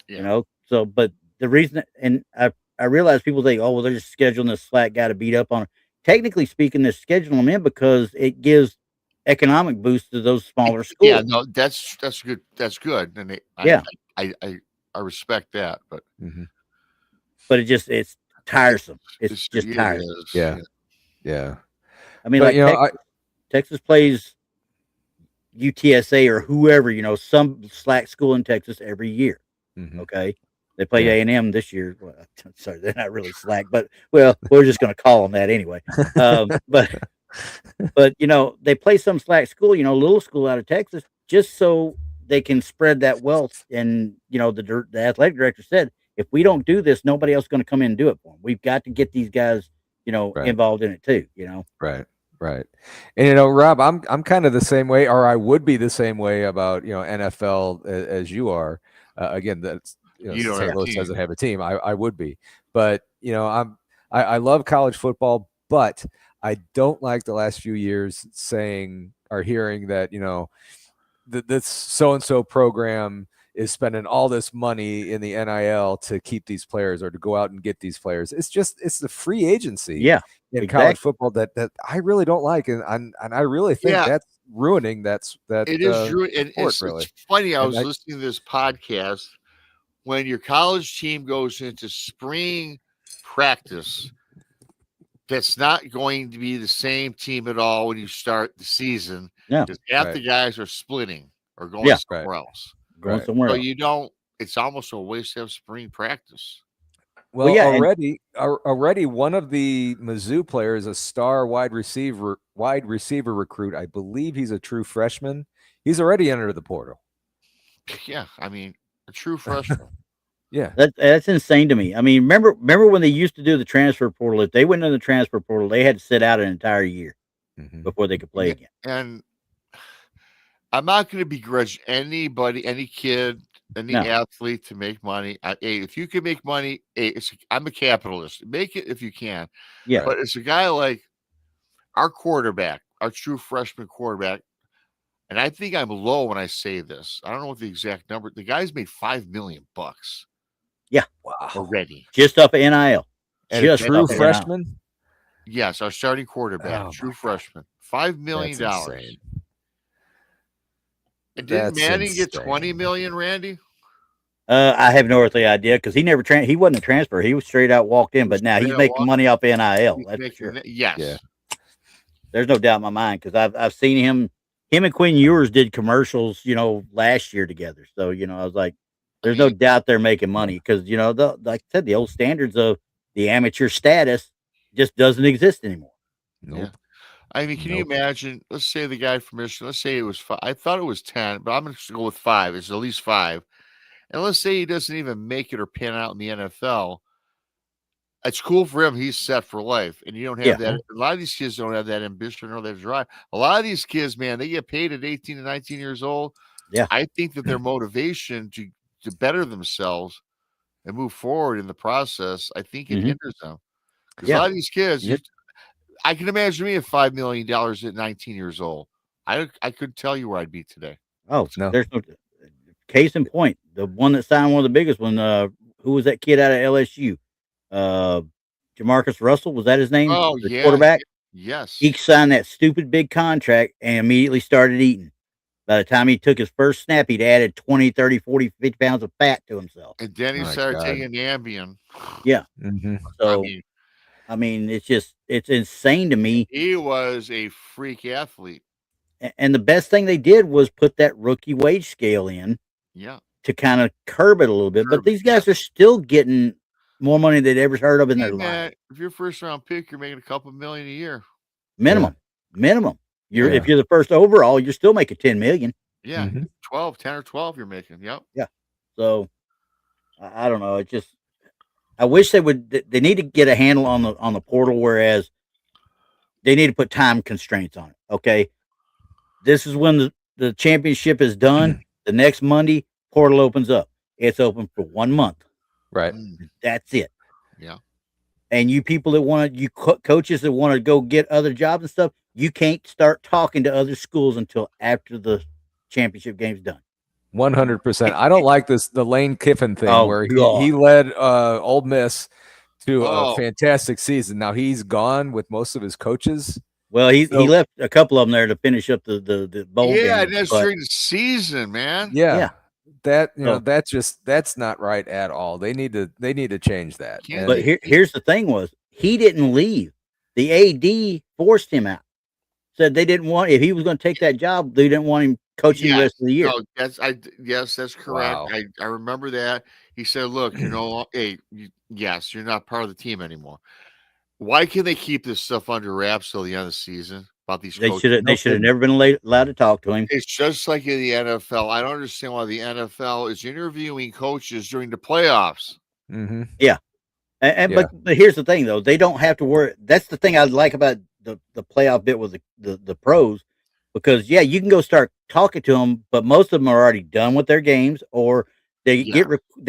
Yeah. So but the reason, and I realize people think, oh well, they're just scheduling this slack guy to beat up on. Technically speaking, they're scheduling them in because it gives economic boost to those smaller schools. Yeah, no, that's good. That's good. And I respect that, but but it's tiresome. It's just tiresome. Yeah. I mean, Texas plays UTSA or whoever, some slack school in Texas every year. Okay. They play A&M this year. Well, sorry, they're not really slack, but we're just going to call them that anyway. But they play some slack school, little school out of Texas, just so they can spread that wealth. And the athletic director said, if we don't do this, nobody else is going to come in and do it for them. We've got to get these guys, involved in it too. Right. And Rob, I'm kind of the same way, or I would be the same way about NFL as you are. Again, that's St. Louis doesn't have a team. I would be, but I love college football, but I don't like the last few years saying or hearing that this so and so program is spending all this money in the NIL to keep these players or to go out and get these players. It's the free agency Yeah, in exactly. college football that I really don't like, and I really think that's ruining that. It is ruining. And it's funny. I And was listening to this podcast. When your college team goes into spring practice, that's not going to be the same team at all when you start the season. Yeah, because half the guys are splitting or going somewhere else. Going somewhere so else. you don't. It's almost a waste of spring practice. Well, yeah, already one of the Mizzou players, a star wide receiver recruit. I believe he's a true freshman. He's already entered the portal. Yeah, I mean, a true freshman. Yeah, that's insane to me. I mean, remember when they used to do the transfer portal? If they went in the transfer portal, they had to sit out an entire year before they could play again. And I'm not going to begrudge anybody, any kid, any athlete to make money. If you can make money, I'm a capitalist. Make it if you can. Yeah. But it's a guy like our quarterback, our true freshman quarterback. And I think I'm low when I say this. I don't know what the exact number. The guy's made $5 million. Yeah. Wow. Already. Just up at NIL. And just true freshman? Yes, our starting quarterback, true freshman. $5 million. And didn't Manning get $20 million, Randy? I have no earthly idea because he never he wasn't a transfer. He was straight out walked in, but now he's making money off NIL. That's for sure. Yes. Yeah. There's no doubt in my mind because I've seen him and Quinn Ewers did commercials, last year together. So, I was like, there's no doubt they're making money because, like I said, the old standards of the amateur status just doesn't exist anymore. Nope. Yeah. I mean, can you imagine? Let's say the guy from Michigan, let's say it was 5. I thought it was 10, but I'm going to go with 5. It's at least 5. And let's say he doesn't even make it or pan out in the NFL. It's cool for him. He's set for life. And you don't have that. A lot of these kids don't have that ambition or that drive. A lot of these kids, man, they get paid at 18 and 19 years old. Yeah. I think that their motivation to better themselves and move forward in the process, I think it hinders them. Because a lot of these kids, I can imagine me at $5 million at 19 years old. I couldn't tell you where I'd be today. Oh, no. There's no case in point. The one that signed one of the biggest one, who was that kid out of LSU? Jamarcus Russell, was that his name? Oh, the quarterback. Yes. He signed that stupid big contract and immediately started eating. By the time he took his first snap, he'd added 20, 30, 40, 50 pounds of fat to himself. And then he started taking Ambien. Yeah. So, I mean, it's insane to me. He was a freak athlete. And the best thing they did was put that rookie wage scale in. Yeah. To kind of curb it a little bit. But these guys are still getting more money than they'd ever heard of in their life. If you're first round pick, you're making a couple million a year. Minimum. If you're the first overall, you're still making 10 million. Yeah. 10 or 12 you're making. Yep. Yeah. So I don't know. It just, I wish they need to get a handle on the portal, whereas they need to put time constraints on it. Okay. This is when the championship is done. The next Monday, portal opens up. It's open for 1 month. Right. That's it. Yeah. And you people that coaches that want to go get other jobs and stuff, you can't start talking to other schools until after the championship game's done. 100%. I don't like the Lane Kiffin thing where he led Ole Miss to a fantastic season. Now he's gone with most of his coaches. Well, he left a couple of them there to finish up the bowl game. Yeah, that's during the season, man. Yeah. That that's not right at all. They need to change that. But here's the thing: was he didn't leave. The AD forced him out. Said they didn't want, if he was going to take that job, they didn't want him coaching the rest of the year. No, that's correct. Wow. I remember that. He said, "Look, hey, you're not part of the team anymore." Why can they keep this stuff under wraps till the end of the season about these coaches? They should have never been allowed to talk to him. It's just like in the NFL. I don't understand why the NFL is interviewing coaches during the playoffs. Yeah. But here's the thing, though. They don't have to worry. That's the thing I like about the playoff bit with the pros, because, you can go start talking to them, but most of them are already done with their games, or they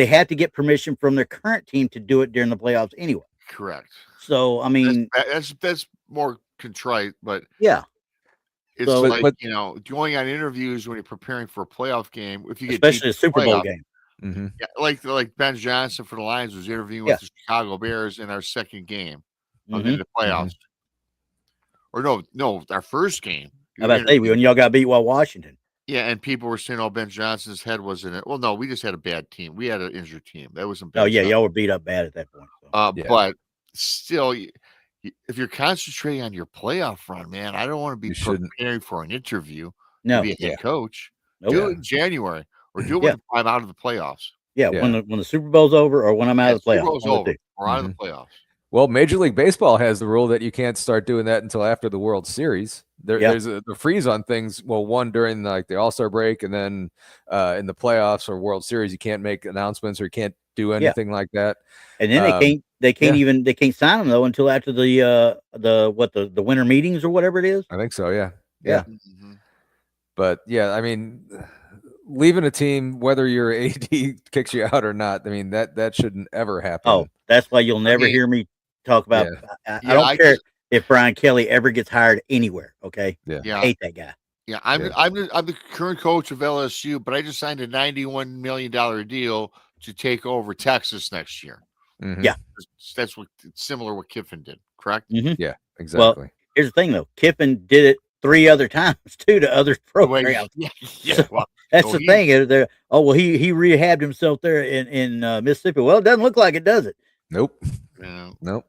have to get permission from their current team to do it during the playoffs anyway. Correct. So, I mean, that's more contrite, but It's So- like, but- going on interviews when you're preparing for a playoff game. If you get especially deep a Super Bowl playoff- game. Mm-hmm. Yeah, like Ben Johnson for the Lions was interviewing Yeah. with the Chicago Bears in our second game of Mhm. the playoffs. Or no, our first game. How about say when y'all got beat while Washington? Yeah, and people were saying, "Oh, Ben Johnson's head was in it." Well, no, we just had a bad team. We had an injured team. That wasn't Ben Oh yeah, Johnson. y'all were beat up bad at that point. So. Yeah. But still, if you're concentrating on your playoff run, man, I don't want to be You shouldn't. preparing for an interview No, to be a head Yeah. coach. Nope. Do it in January or do it Yeah. when I'm out of the playoffs. Yeah, Yeah. when the Super Bowl's over or when I'm out of the Super playoffs. Bowl's one of the over. two. We're out of the playoffs. Well, Major League Baseball has the rule that you can't start doing that until after the World Series. There's a freeze on things. Well, one during like the All-Star break, and then in the playoffs or World Series, you can't make announcements or you can't do anything like that. And then they can't sign them though until after the winter meetings or whatever it is. I think so. Yeah. Mhm. But yeah, I mean, leaving a team, whether your AD kicks you out or not, I mean that shouldn't ever happen. Oh, that's why you'll never hear me talk about. I don't care if Brian Kelly ever gets hired anywhere. Okay, I hate that guy. Yeah, I'm the current coach of LSU, but I just signed a $91 million deal to take over Texas next year. Mhm. Yeah, that's similar what Kiffin did, correct? Mhm. Yeah, exactly. Well, here's the thing though, Kiffin did it 3 other times too to other programs. Yeah. Well, that's the thing. He rehabbed himself there in Mississippi. Well, it doesn't look like it, does it? Nope. Yeah. Nope.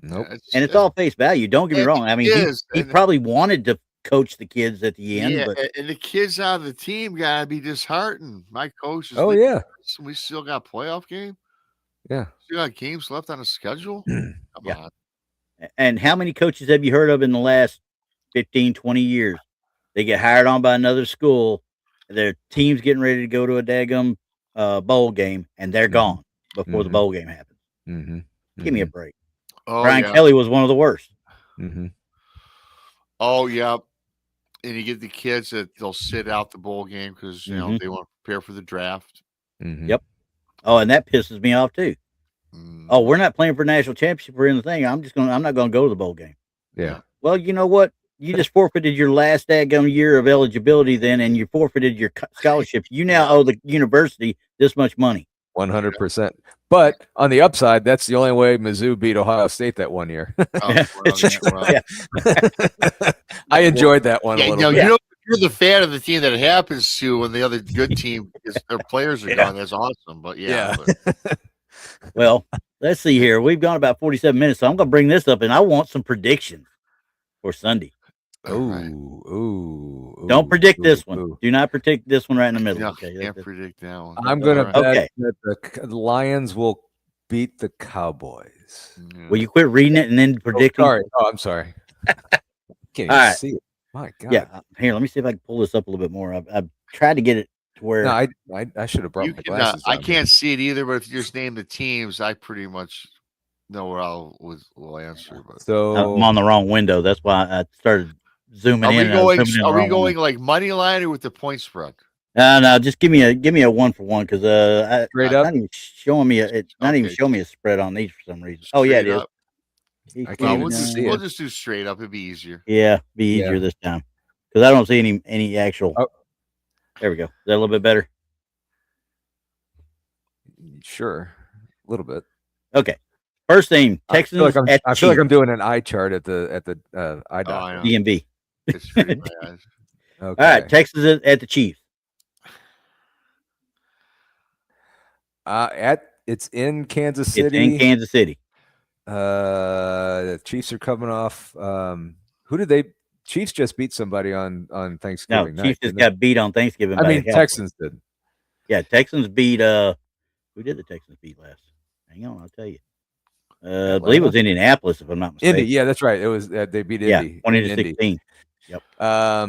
And it's all face value. Don't get me wrong. I mean, he probably wanted to coach the kids at the end, but and the kids on the team gotta be disheartened. My coach is Oh yeah. we still got playoff game. Yeah. Still got games left on the schedule. Come on. And how many coaches have you heard of in the last 15, 20 years? They get hired on by another school, their team's getting ready to go to a daggum bowl game, and they're gone before the bowl game happens. Mm-hmm. Give me a break. Oh, Brian Kelly was one of the worst. Mm-hmm. Oh yeah. And you get the kids that they'll sit out the bowl game because they want to prepare for the draft. Mm-hmm. Yep. Oh, and that pisses me off too. Oh, we're not playing for national championship or anything. I'm not gonna go to the bowl game. Yeah. Well, you know what? You just forfeited your last daggum year of eligibility then, and you forfeited your scholarship. You now owe the university this much money. 100%. But on the upside, that's the only way Mizzou beat Ohio State that one year. I enjoyed that one a little bit. You're the fan of the team that it happens to when the other good team their players are gone. That's awesome. But well, let's see here. We've gone about 47 minutes, so I'm going to bring this up, and I want some predictions for Sunday. Don't predict this one. Do not predict this one right in the middle. Okay, can't predict that one. I'm going to bet that the Lions will beat the Cowboys. Will you quit reading it and then predicting? I'm sorry. Can't even see it. My God. Yeah. Here, let me see if I can pull this up a little bit more. I've tried to get it to where. No, I should have brought my glasses. I can't see it either, but if you just name the teams, I pretty much know where will answer. But so I'm on the wrong window. That's why I started zooming in. Are we going like money line or with the point spread? No, just give me a 1-for-1 because straight up. Not even showing me even showing me a spread on these for some reason. Oh yeah, it is. We'll just do straight up. It'd be easier. Yeah, be easier this time because I don't see any actual. Oh. There we go. Is that a little bit better? Sure, a little bit. Okay. First thing, Texans. I feel like I'm doing an eye chart at the eye doctor. DMV. Okay. All right, Texans at the Chiefs. It's in Kansas City. It's in Kansas City. The Chiefs are coming off. Who did they? Chiefs just beat somebody on Thanksgiving. No, Chiefs just got beat on Thanksgiving. I mean, Texans did. Yeah, Texans beat. Who did the Texans beat last? Hang on, I'll tell you. I believe it was Indianapolis, if I'm not mistaken. Indy, yeah, that's right. It was they beat Indy. 20-16. Yep. Now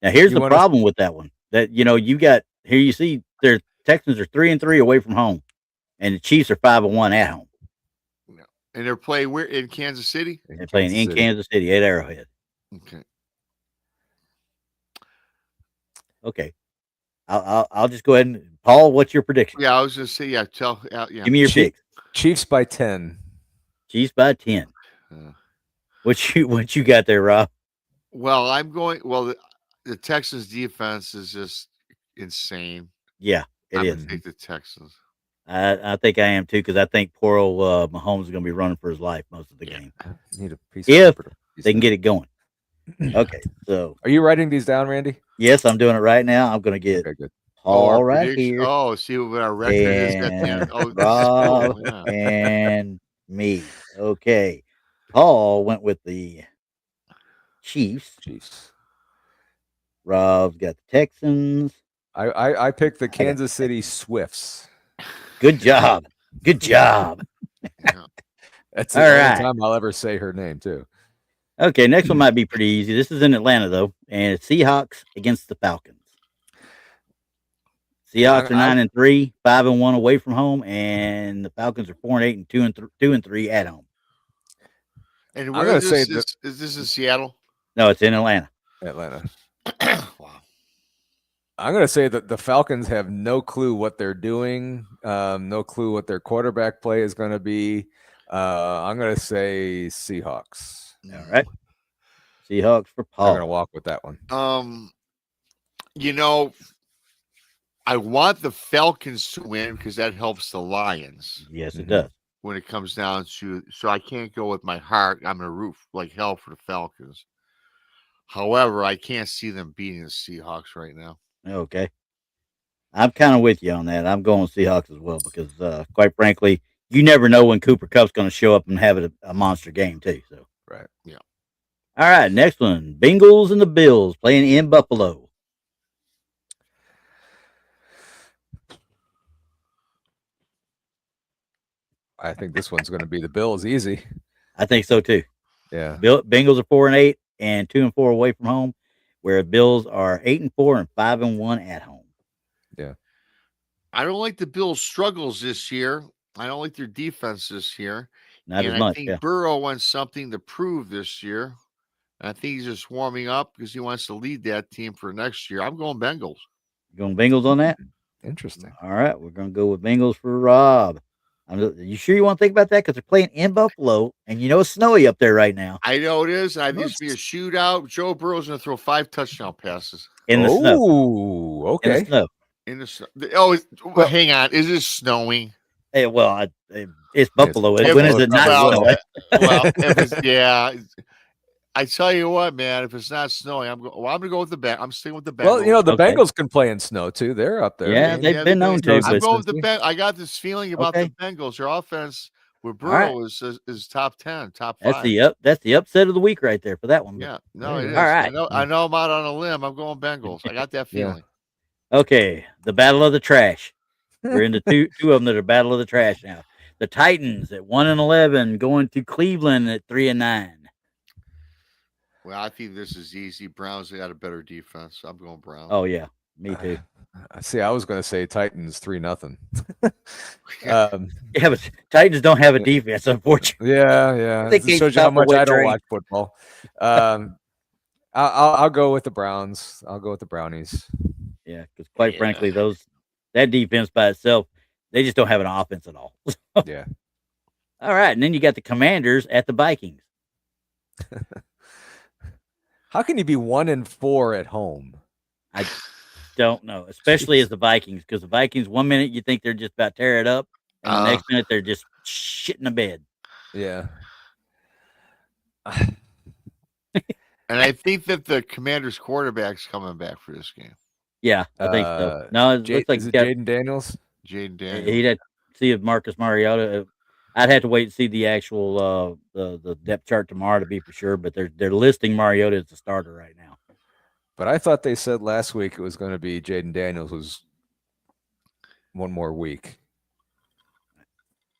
here's the problem with that one. That you got here. You see, their Texans are 3-3 away from home, and the Chiefs are 5-1 at home. And they're playing where in Kansas City? They're playing in Kansas City at Arrowhead. Okay. I'll just go ahead and Paul. What's your prediction? Yeah, I was going to say Give me your picks. Chiefs by 10. Chiefs by 10. What you got there, Rob? Well, I'm going. Well, the Texans defense is just insane. Yeah, it I'm is. gonna take the Texans. I think I am too because I think poor old Mahomes is going to be running for his life most of the game. Need a piece If of paper. they can get it going. Okay, so Are you writing these down, Randy? yes, I'm doing it right now. I'm going to get Okay, good. Paul our right prediction- here, Oh, see what our record is at the end. and Oh, Rob yeah. and me. Okay, Paul went with the Chiefs. Chiefs. Rob's got the Texans. I picked the Kansas City Swifts. Good job. Good job. That's the All only right. time I'll ever say her name too. Okay, next one might be pretty easy. This is in Atlanta though, and it's Seahawks against the Falcons. Seahawks are 9-3, 5-1 away from home, and the Falcons are 4-8 and 2-3 at home. And I'm where gonna is say this? Is this in Seattle? No, it's in Atlanta. Atlanta. Wow. I'm going to say that the Falcons have no clue what they're doing, no clue what their quarterback play is going to be. I'm going to say Seahawks. All right. Seahawks for I'm Paul. going to walk with that one. You know, I want the Falcons to win because that helps the Lions. Yes, it does. When it comes down to, so I can't go with my heart. I'm going to root like hell for the Falcons. However, I can't see them beating the Seahawks right now. Okay. I'm kind of with you on that. I'm going Seahawks as well because, quite frankly, you never know when Cooper Kupp's going to show up and have a monster game too. So, right. Yeah. All right. Next one: Bengals and the Bills playing in Buffalo. I think this one's going to be the Bills easy. I think so too. Yeah. Bengals are 4-8 and 2-4 away from home, whereas Bills are 8-4 and 5-1 at home. Yeah. I don't like the Bills' struggles this year. I don't like their defense this year. Not and as much. I think Yeah. Burrow wants something to prove this year. And I think he's just warming up because he wants to lead that team for next year. I'm going Bengals. You going Bengals on that? Interesting. All right, we're going to go with Bengals for Rob. You sure you want to think about that? Because they're playing in Buffalo, and you know it's snowy up there right now. I know it is. I think it's going to be a shootout. Joe Burrow's going to throw 5 touchdown passes. In the snow. Oh, okay. In the snow. In the snow. Oh, well, hang on. Is it snowing? Hey, well, it's Buffalo. It's When is it not snowing? Well, yeah. I tell you what, man. If it's not snowing, I'm going to go with the Bengals. I'm sticking with the Bengals. Well, you know the Okay. Bengals can play in snow too. They're up there. Yeah, they've been known to. I'm But going with the Bengals. I got this feeling about the Okay. Bengals. Their offense with right. Burrow is top 10, top 5. that's the upset of the week right there for that one. Yeah, no, it is. All right. I know I'm out on a limb. I'm going Bengals. I got that Yeah. feeling. Okay, the battle of the trash. We're into two of them that are battle of the trash now. The Titans at 1-11 going to Cleveland at 3-9. Well, I think this is easy. Browns got a better defense. I'm going Browns. Oh yeah, me too. See, I was going to say Titans 3-0. Yeah, but Titans don't have a defense, unfortunately. Yeah. They It can't shows you how stop a much wet I don't train. watch football. I'll go with the Browns. I'll go with the Brownies. Yeah, because quite frankly, that defense by itself, they just don't have an offense at all. Yeah. All right, and then you got the Commanders at the Vikings. How can you be 1-4 at home? I don't know, especially as the Vikings, because the Vikings, 1 minute you think they're just about to tear it up, and the next minute they're just shitting the bed. Yeah. And I think that the Commanders quarterback's coming back for this game. Yeah, I think so. No, it looks like is it Jaden Daniels? Jaden Daniels. he'd have to see if Marcus Mariota. I'd have to wait and see the actual the depth chart tomorrow to be for sure, but they're listing Mariota as the starter right now. But I thought they said last week it was going to be Jaden Daniels was one more week.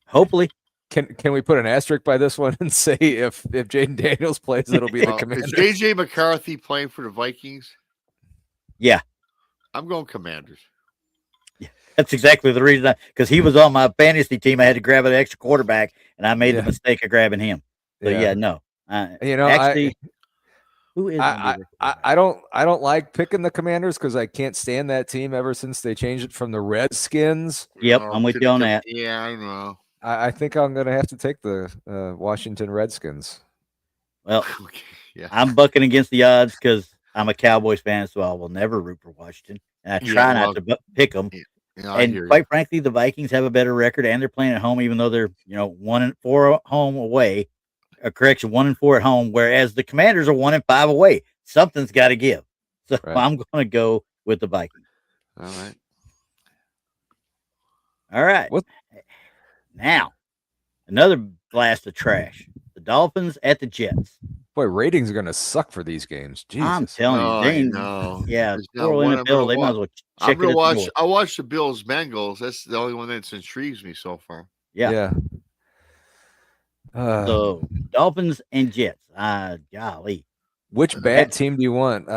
Hopefully. Can we put an asterisk by this one and say if Jaden Daniels plays, it'll be the Commanders? Is JJ McCarthy playing for the Vikings? Yeah. I'm going Commanders. That's exactly the reason, because he was on my fantasy team. I had to grab an extra quarterback, and I made the mistake of grabbing him. So no, actually, who is? I don't like picking the Commanders because I can't stand that team ever since they changed it from the Redskins. Yep, I'm with you on that. Yeah, I know. I think I'm going to have to take the Washington Redskins. Well, Okay, yeah. I'm bucking against the odds because I'm a Cowboys fan, so I will never root for Washington, and I try not to pick them. Yeah, I And hear quite you. frankly, the Vikings have a better record, and they're playing at home, even though they're 1-4 home away. Correction, 1-4 at home, whereas the Commanders are 1-5 away. Something's got to give, so Right. I'm going to go with the Vikings. All right. All right. What? Now, another blast of trash. The Dolphins at the Jets. Boy, ratings are going to suck for these games. I'm Jesus. telling you, Oh, they I ain't. know. Yeah, There's poor not one I'm NFL. gonna They might as watch. well check it at the door. I watch the Bills Bengals. That's the only one that's intrigues me so far. Yeah. Yeah. So Dolphins and Jets. Golly. Which bad team do you want?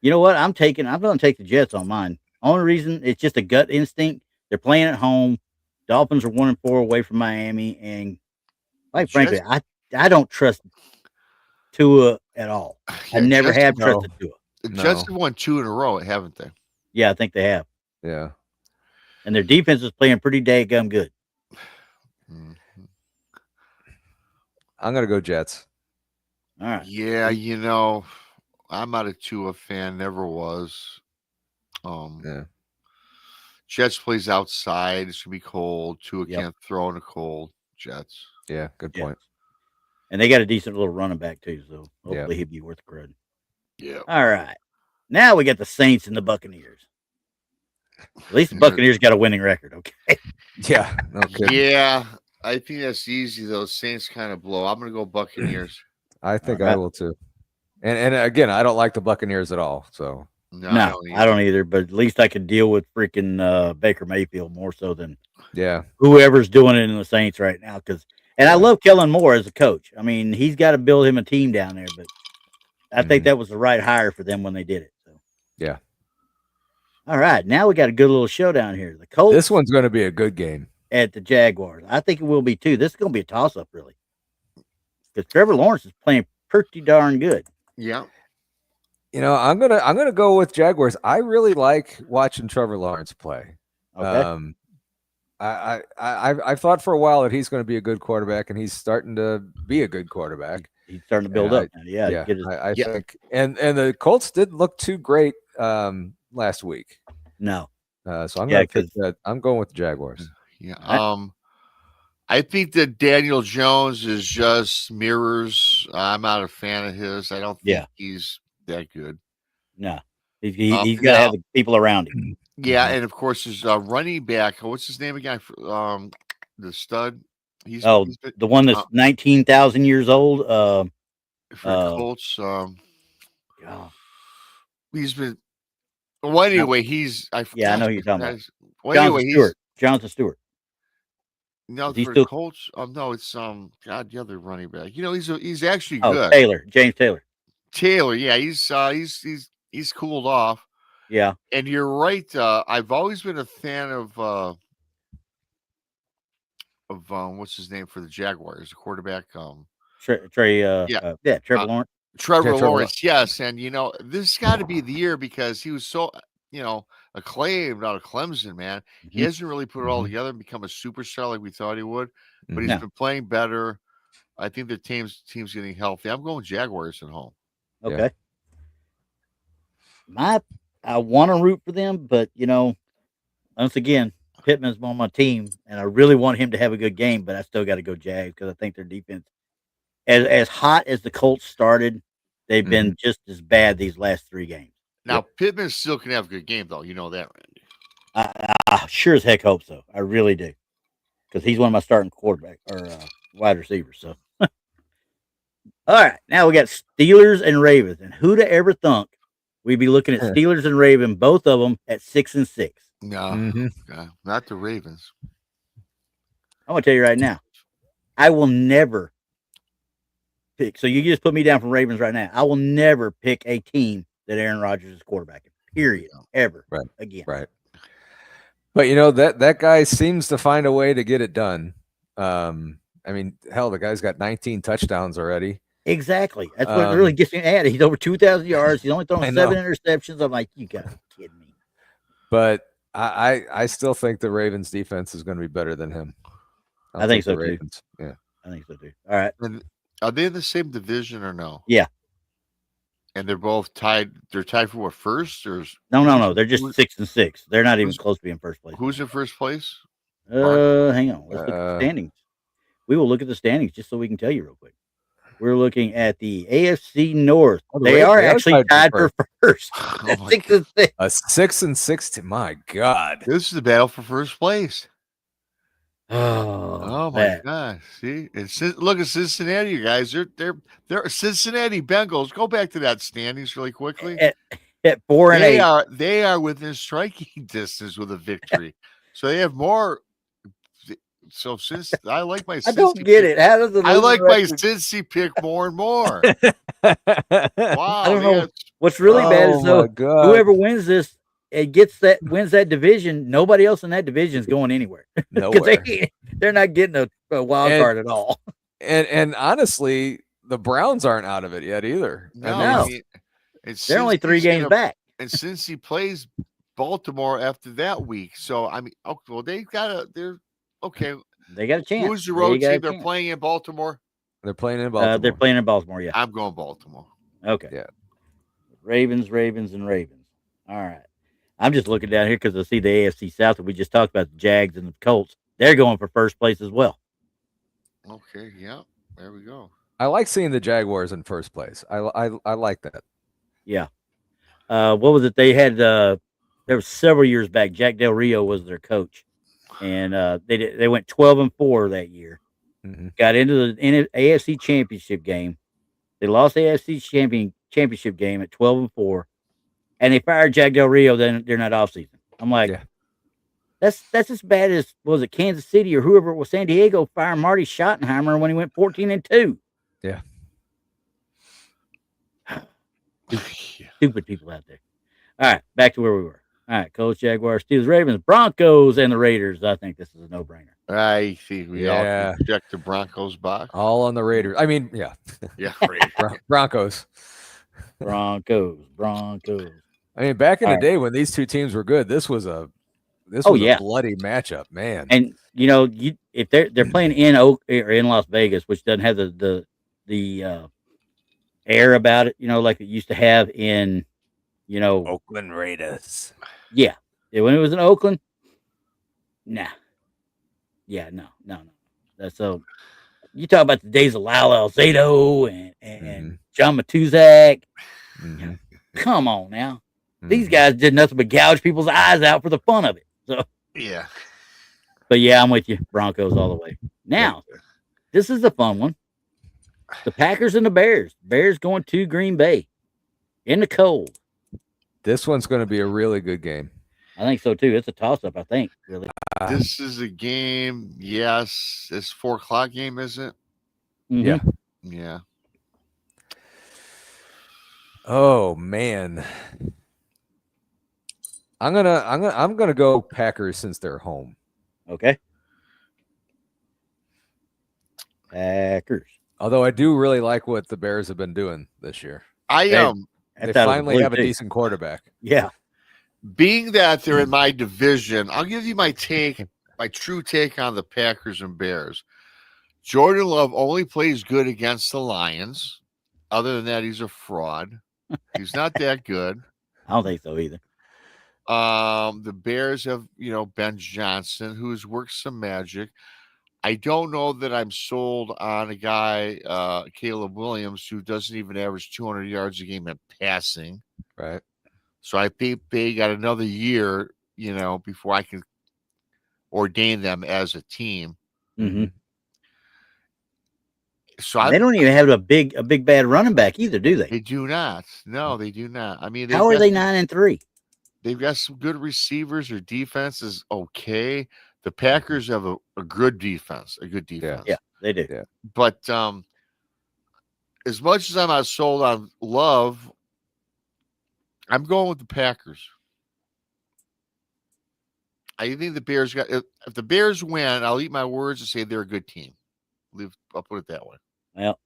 You know what? I'm going to take the Jets on mine. Only reason, it's just a gut instinct. They're playing at home. Dolphins are 1-4 away from Miami, and quite frankly, I don't trust Tua at all. I never have trusted Tua. The Jets have won 2 in a row, haven't they? Yeah, I think they have. Yeah. And their defense is playing pretty daggum good. I'm going to go Jets. All right. Yeah, I'm not a Tua fan, never was. Yeah. Jets plays outside. It's gonna be cold. Tua can't throw in the cold. Jets. Yeah, good point. And they got a decent little running back too, so hopefully he'll be worth the credit. Yeah. All right. Now we got the Saints and the Buccaneers. At least the Buccaneers got a winning record, okay? Yeah. Okay. Yeah, I think that's easy though. Saints kind of blow. I'm gonna go Buccaneers. I think I will too. And again, I don't like the Buccaneers at all. So no, I don't either. But at least I could deal with freaking Baker Mayfield more so than whoever's doing it in the Saints right now. I love Kellen Moore as a coach. I mean, he's got to build him a team down there. But I think that was the right hire for them when they did it. So yeah. All right, now we got a good little showdown here. The Colts. This one's going to be a good game at the Jaguars. I think it will be too. This is going to be a toss-up, really, because Trevor Lawrence is playing pretty darn good. Yeah. I'm gonna go with Jaguars. I really like watching Trevor Lawrence play. Okay. I thought for a while that he's going to be a good quarterback, and he's starting to be a good quarterback. He's starting to build up. I think. And the Colts didn't look too great last week. No. So I'm going with the Jaguars. Yeah. I think that Daniel Jones is just mirrors. I'm not a fan of his. I don't think he's that good. No. He's got to have the people around him. Yeah, and of course his running back. What's his name again? The stud. He's the one that's 19,000 years old. For the Colts. He's been. Well, anyway, I know who you're talking about. Well, Jonathan Stewart. No, for the Colts. No, it's the other running back. He's actually good. James Taylor. Taylor, yeah, he's cooled off. Yeah, and you're right. I've always been a fan of what's his name for the Jaguars, the quarterback. Trevor Lawrence. Trevor Lawrence, yes, and this got to be the year because he was so acclaimed out of Clemson, man. Mm-hmm. He hasn't really put it all together and become a superstar like we thought he would, but he's been playing better. I think the team's getting healthy. I'm going Jaguars at home. Okay. I want to root for them, but once again, Pittman's on my team, and I really want him to have a good game, but I still got to go Jags because I think their defense, as hot as the Colts started, they've been just as bad these last 3 games. Now, Pittman still can have a good game, though. You know that, Randy. I sure as heck hope so. I really do. Because he's one of my starting quarterback or wide receivers. So, all right. Now we got Steelers and Ravens. And who'd have ever thunk we'd be looking at Steelers and Ravens, both of them at 6-6? No, not the Ravens. I'm going to tell you right now. I will never pick. So you just put me down for Ravens right now. I will never pick a team that Aaron Rodgers is quarterbacking, period, ever again. Right. But that guy seems to find a way to get it done. I mean, hell, the guy's got 19 touchdowns already. Exactly. That's what really gets me mad. He's over 2,000 yards. He's only thrown 7 interceptions. I'm like, you got to be kidding me. But I still think the Ravens defense is going to be better than him. I think so Ravens. too. Yeah, I think so too. All right. Are they in the same division or no? Yeah. And they're both tied. They're tied for what, first? Or No. They're just 6-6. They're not even close to being first place. Who's in first place? Hang on. Let's look at the standings. We will look at the standings just so we can tell you real quick. We're looking at the AFC North. They are actually tied for first. 6-6. A 6-6. My God, this is the battle for first place. Oh my gosh! See, look at Cincinnati, you guys. They're Cincinnati Bengals. Go back to that standings really quickly. At 4-8, they are within striking distance with a victory. So they have more. So since I like my, I don't get it. How does I like my Cincy pick more and more. Wow! I don't know. What's really bad is though, whoever wins this, wins that division. Nobody else in that division is going anywhere. Nowhere. They're not getting a wild card at all. And honestly, the Browns aren't out of it yet either. No. They're only 3 games back. And since he plays Baltimore after that week, so I mean, well, they're okay. They got a chance. Who's the road team they're playing in Baltimore? They're playing in Baltimore. They're playing in Baltimore. Yeah, I'm going Baltimore. Okay. Yeah. Ravens. All right. I'm just looking down here because I see the AFC South that we just talked about, the Jags and the Colts. They're going for first place as well. Okay. Yeah. There we go. I like seeing the Jaguars in first place. I like that. Yeah. What was it? They had there was several years back. Jack Del Rio was their coach, and they went 12-4 that year. Mm-hmm. Got into the AFC Championship game. They lost the AFC Championship game at 12-4, and they fired Jack Del Rio. Then they're not off season. I'm like, that's as bad as was it Kansas City or whoever it was, San Diego firing Marty Schottenheimer when he went 14-2. Yeah. Stupid people out there. All right, back to where we were. All right, Colts, Jaguars, Steelers, Ravens, Broncos, and the Raiders. I think this is a no-brainer. I think we all check the Broncos box. All on the Raiders. I mean, yeah. Yeah, Broncos. Broncos. I mean, back in the day when these two teams were good, this was a bloody matchup, man. And you know, if they're playing in Las Vegas, which doesn't have the air about it, you know, like it used to have in, you know, Oakland Raiders. Yeah, when it was in Oakland, nah. Yeah, no. That's so. You talk about the days of Lyle Alzado and John Matuzak. Mm-hmm. Come on now, these guys did nothing but gouge people's eyes out for the fun of it. So yeah, but yeah, I'm with you, Broncos all the way. Now, this is a fun one. The Packers and the Bears. Bears going to Green Bay in the cold. This one's going to be a really good game. I think so too. It's a toss-up, I think. Really, this is a game. Yes, it's 4:00 game, isn't it? Mm-hmm. Yeah. Oh man, I'm gonna go Packers since they're home. Okay. Packers. Although I do really like what the Bears have been doing this year. They finally have a decent quarterback. Yeah. Being that they're in my division, I'll give you my true take on the Packers and Bears. Jordan Love only plays good against the Lions. Other than that, he's a fraud. He's not that good. I don't think so either. The Bears have, Ben Johnson, who's worked some magic. I don't know that I'm sold on a guy, Caleb Williams, who doesn't even average 200 yards a game in passing. Right. So I think they got another year, before I can ordain them as a team. Mm-hmm. So they don't even have a big bad running back either, do they? They do not. No, they do not. I mean, how are they 9-3? They've got some good receivers. Their defense is okay. The Packers have a good defense. Yeah, they do. Yeah. But as much as I'm not sold on Love, I'm going with the Packers. I think the Bears if the Bears win, I'll eat my words and say they're a good team. I'll put it that way. Well,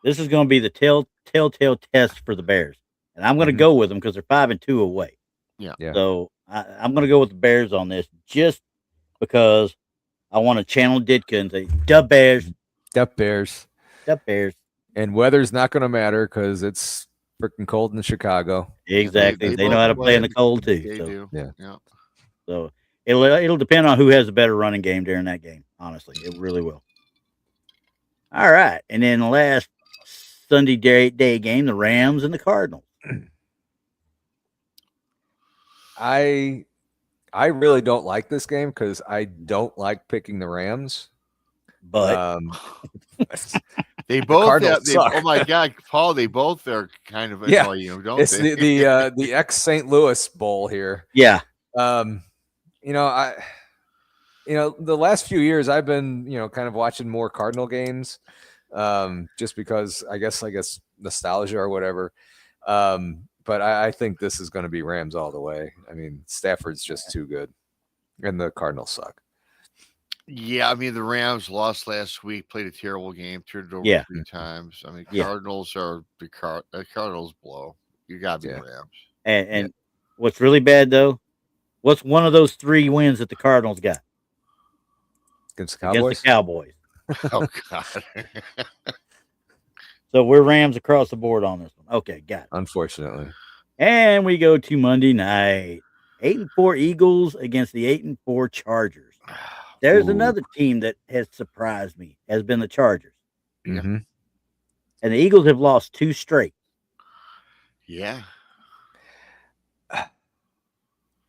this is going to be the telltale test for the Bears, and I'm going to go with them because they're 5-2 away. Yeah. So I'm going to go with the Bears on this, just because I want to channel Ditka and say, "Dub Bears." Dub Bears. The Bears. And weather's not going to matter because it's freaking cold in Chicago. Exactly. They know how to play in the cold too. They So. do. Yeah. So it'll depend on who has the better running game during that game. Honestly, it really will. All right, and then the last Sunday day game, the Rams and the Cardinals. I really don't like this game because I don't like picking the Rams. But they both Cardinals suck. oh my God, Paul! They both are kind of annoying you, don't it's they? the ex St. Louis Bowl here. Yeah. The last few years I've been, kind of watching more Cardinal games, just because I guess nostalgia or whatever. But I think this is going to be Rams all the way. I mean, Stafford's just too good, and the Cardinals suck. Yeah, I mean the Rams lost last week, played a terrible game, turned it over 3 times. I mean, Cardinals are the Cardinals blow. You got to be Rams. And what's really bad though? What's one of those 3 wins that the Cardinals got against the Cowboys? Against the Cowboys. Oh God. So we're Rams across the board on this one. Okay, got it. Unfortunately. And we go to Monday night. 8-4 Eagles against the 8-4 Chargers. There's another team that has surprised me, has been the Chargers. Mm-hmm. And the Eagles have lost 2 straight. Yeah.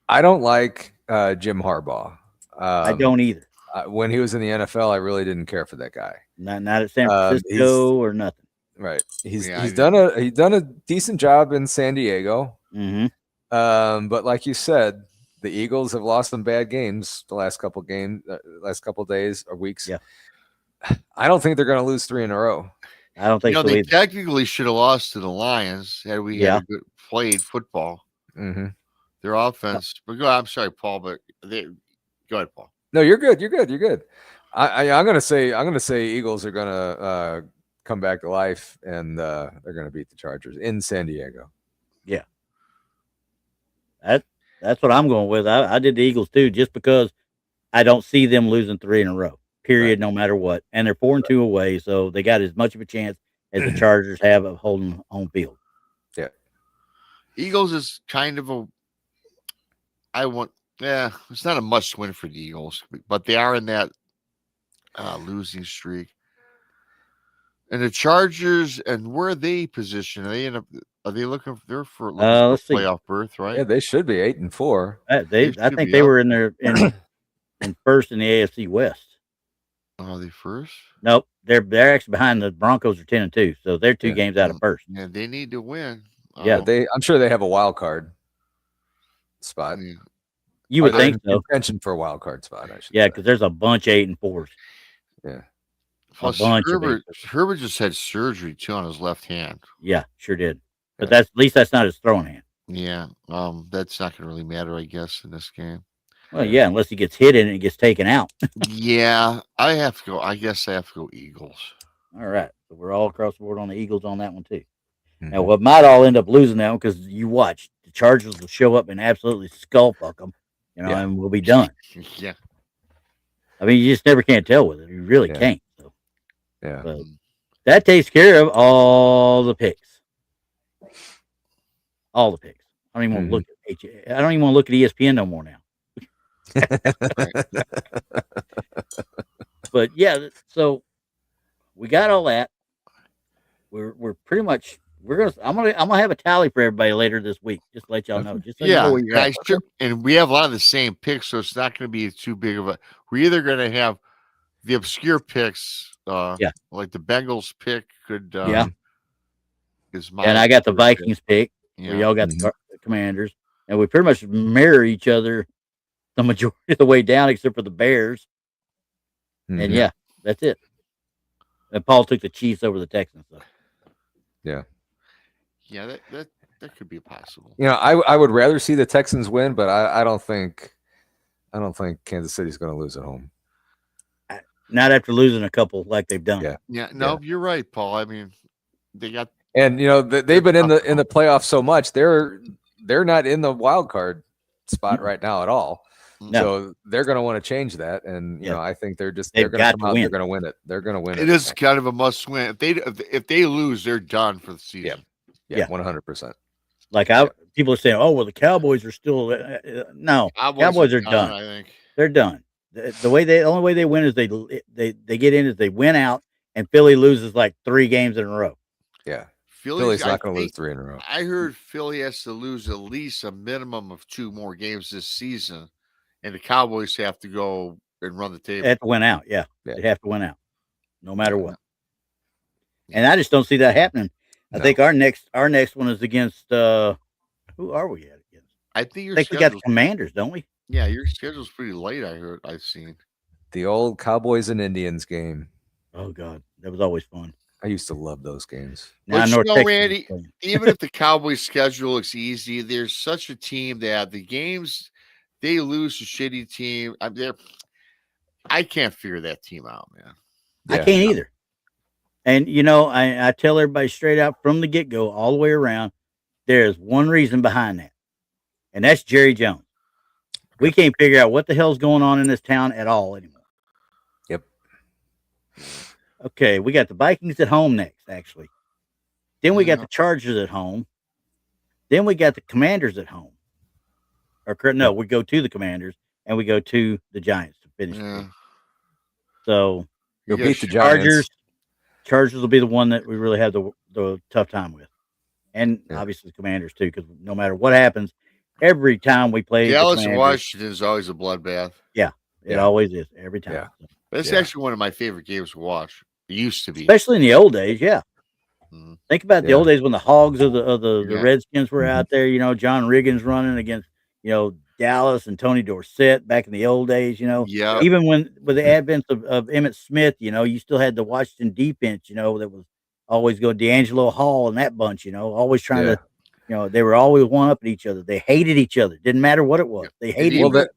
I don't like Jim Harbaugh. I don't either. When he was in the NFL, I really didn't care for that guy. Not at San Francisco or nothing. Right. He's done a decent job in San Diego. Mm-hmm. But like you said, the Eagles have lost some bad games the last couple days or weeks. Yeah. I don't think they're going to lose 3 in a row. I don't think so they either. technically should have lost to the Lions had we had played football. Mm-hmm. Their offense. But I'm sorry, Paul, but go ahead, Paul. No, you're good. You're good. I'm gonna say Eagles are gonna come back to life and they're gonna beat the Chargers in San Diego. Yeah. That's what I'm going with. I did the Eagles too, just because I don't see them losing 3 in a row. Period, no matter what. And they're 4-2 away, so they got as much of a chance as the Chargers have of holding home field. Yeah. Eagles is kind of it's not a must win for the Eagles, but they are in that losing streak. And the Chargers, and where are they positioned? Are they looking for playoff berth, right? Yeah, they should be 8-4. I think they were in first in the AFC West. Are they first? Nope, they're actually behind the Broncos are 10-2, so they're 2 games out of first. Yeah, they need to win. Yeah, I'm sure they have a wild card spot. You would think so. Contention for a wild card spot, I should say. say. Because there's a bunch of 8-4s. Yeah. Plus, Herbert just had surgery too on his left hand. Yeah, sure did. But at least that's not his throwing hand. Yeah. That's not gonna really matter, I guess, in this game. Well, yeah, unless he gets hit and it gets taken out. Yeah, I guess I have to go Eagles. All right. So we're all across the board on the Eagles on that one too. Mm-hmm. Now, what might all end up losing that one, because you watch, the Chargers will show up and absolutely skull fuck them, and we'll be done. Yeah. I mean, you just never can't tell with it. You really can't. So. Yeah. But that takes care of all the picks. All the picks. I don't even want to look at I don't even want to look at ESPN no more now. But yeah, so we got all that. We're pretty much I'm gonna have a tally for everybody later this week. Just to let y'all know. Just so you know where you're at. And we have a lot of the same picks, so it's not going to be too big of a. We're either going to have the obscure picks, like the Bengals pick could. Is mine, and I got the Vikings pick. Yeah. Y'all got the Commanders, and we pretty much mirror each other the majority of the way down, except for the Bears. Mm-hmm. And that's it. And Paul took the Chiefs over the Texans. So. Yeah. Yeah, that could be possible. I would rather see the Texans win, but I don't think Kansas City's going to lose at home. Not after losing a couple like they've done. Yeah. No, you're right, Paul. I mean, they got, and they've been in the playoffs so much. They're not in the wild card spot right now at all. No. So they're going to want to change that, and you Yeah. know, I think they're going They've to got come to out. win. They're going to win it. They're going to win it. It is kind of a must win. If they lose, they're done for the season. Yeah, 100%. Like people are saying, "Oh, well, the Cowboys are still." No, Cowboys are done. I think They're done. The only way they win is they get in is they win out, and Philly loses like 3 games in a row. Yeah, Philly's not going to lose 3 in a row. I heard Philly has to lose at least a minimum of 2 more games this season, and the Cowboys have to go and run the table. They have to win out. Yeah. They have to win out, no matter what. And I just don't see that happening. I think our next one is against who are we at against? I think we got the Commanders, don't we? Yeah, your schedule's pretty late. I've seen the old Cowboys and Indians game. Oh God, that was always fun. I used to love those games. But you know, Randy, even if the Cowboys' schedule looks easy, there's such a team that the games they lose to shitty team. I can't figure that team out, man. I can't either. And you know, I tell everybody straight out from the get go, all the way around, there's one reason behind that, and that's Jerry Jones. We can't figure out what the hell's going on in this town at all anymore. Yep. Okay, we got the Vikings at home next, actually. Then we got the Chargers at home. Then we got the Commanders at home. Or no, we go to the Commanders and we go to the Giants to finish. So you'll beat the Giants. Chargers will be the one that we really have the tough time with, and obviously the Commanders too, because no matter what happens, every time we play Dallas and Washington is always a bloodbath. Yeah, it always is every time. Yeah. That's actually one of my favorite games to watch. It used to be, especially in the old days. Yeah, think about the old days when the Hogs of the Redskins were out there. You know, John Riggins running against Dallas and Tony Dorsett back in the old days. Even with the advent of Emmitt Smith, you still had the Washington defense. That was always go D'Angelo Hall and that bunch. Always trying to. They were always one up at each other. They hated each other. Didn't matter what it was. They hated each other.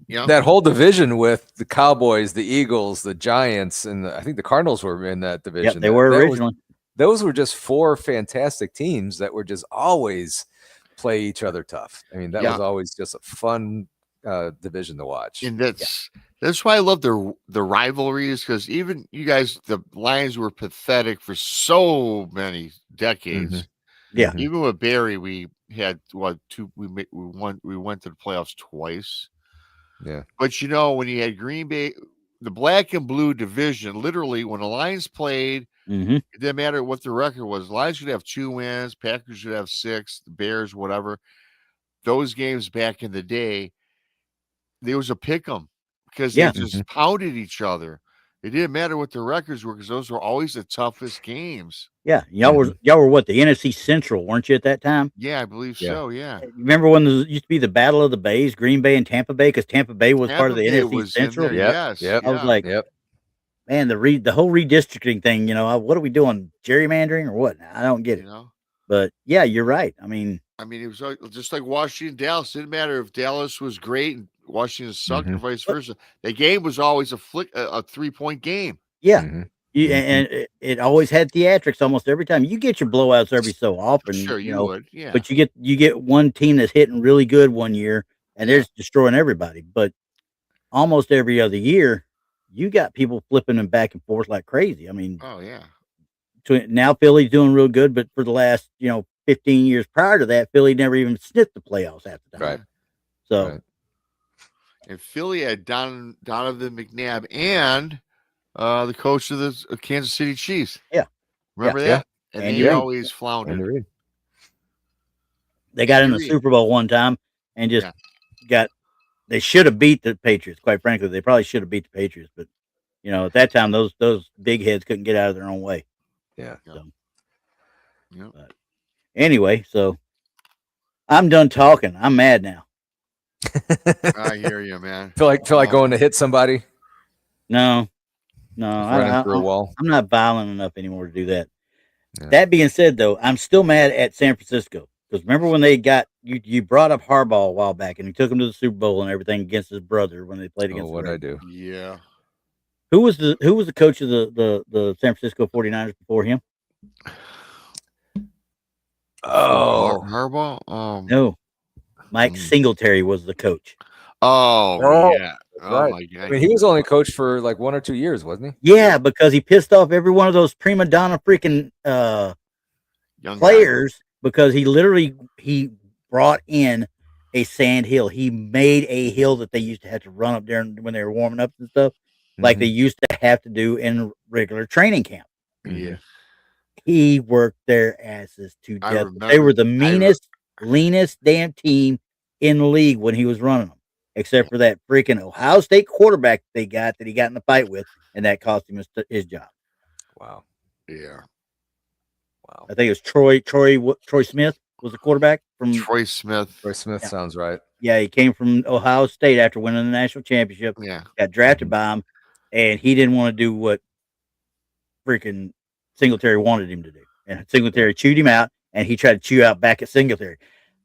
That whole division with the Cowboys, the Eagles, the Giants, and I think the Cardinals were in that division. Yeah, they were originally. Those were just 4 fantastic teams that were just always play each other tough. I mean, that was always just a fun division to watch. And that's why I love the rivalries, because even you guys, the Lions were pathetic for so many decades. Yeah, even with Barry, we had we went to the playoffs twice. Yeah, but when you had Green Bay, the black and blue division, literally when the Lions played, it didn't matter what the record was. Lions should have 2 wins, Packers should have 6, the Bears, whatever. Those games back in the day, there was a pick 'em because they just pounded each other. It didn't matter what the records were because those were always the toughest games. Yeah, y'all were what, the NFC Central, weren't you at that time? Yeah, I believe so. Yeah. Remember when there used to be the Battle of the Bays, Green Bay and Tampa Bay, because Tampa Bay was part of the NFC Central. Yes. I was like, man, the whole redistricting thing. What are we doing? Gerrymandering or what? I don't get it. But yeah, you're right. I mean, it was just like Washington, Dallas. It didn't matter if Dallas was great and Washington sucked, or vice versa. The game was always a 3-point game. Yeah, and it always had theatrics almost every time. You get your blowouts every so often. Sure, you would. Yeah, but you get one team that's hitting really good one year, and they're just destroying everybody. But almost every other year, you got people flipping them back and forth like crazy. I mean, oh yeah. Now Philly's doing real good, but for the last 15 years prior to that, Philly never even sniffed the playoffs half the time. Right. So. Right. And Philly had Donovan McNabb and the coach of the Kansas City Chiefs. Yeah. Remember that? Yeah. And they always floundered. They got in the Super Bowl one time and just they should have beat the Patriots, quite frankly. They probably should have beat the Patriots, but at that time those big heads couldn't get out of their own way. Yeah. So. But anyway, so I'm done talking. I'm mad now. I hear you, man. Feel like going to hit somebody? No, running through a wall. I'm not violent enough anymore to do that. Yeah. That being said, though, I'm still mad at San Francisco because remember when they got you brought up Harbaugh a while back and he took him to the Super Bowl and everything against his brother when they played against. What I do? Yeah. Who was the coach of the San Francisco 49ers before him? Oh, Harbaugh. No. Mike Singletary was the coach. Oh, yeah. Oh right. my god. I mean, he was only coached for like 1 or 2 years, wasn't he? Yeah, because he pissed off every one of those prima donna freaking Young players because he brought in a sand hill. He made a hill that they used to have to run up there when they were warming up and stuff, like they used to have to do in regular training camp. guy. Yeah. He worked their asses to I death. They remember- were the meanest, leanest damn team in the league when he was running them, except for that freaking Ohio State quarterback they got that he got in the fight with, and that cost him his job. Wow. Yeah. Wow. I think it was Troy Smith was the quarterback from Troy Smith. Troy Smith sounds right. Yeah, he came from Ohio State after winning the national championship. Yeah. Got drafted by him, and he didn't want to do what freaking Singletary wanted him to do. And Singletary chewed him out, and he tried to chew out back at Singletary.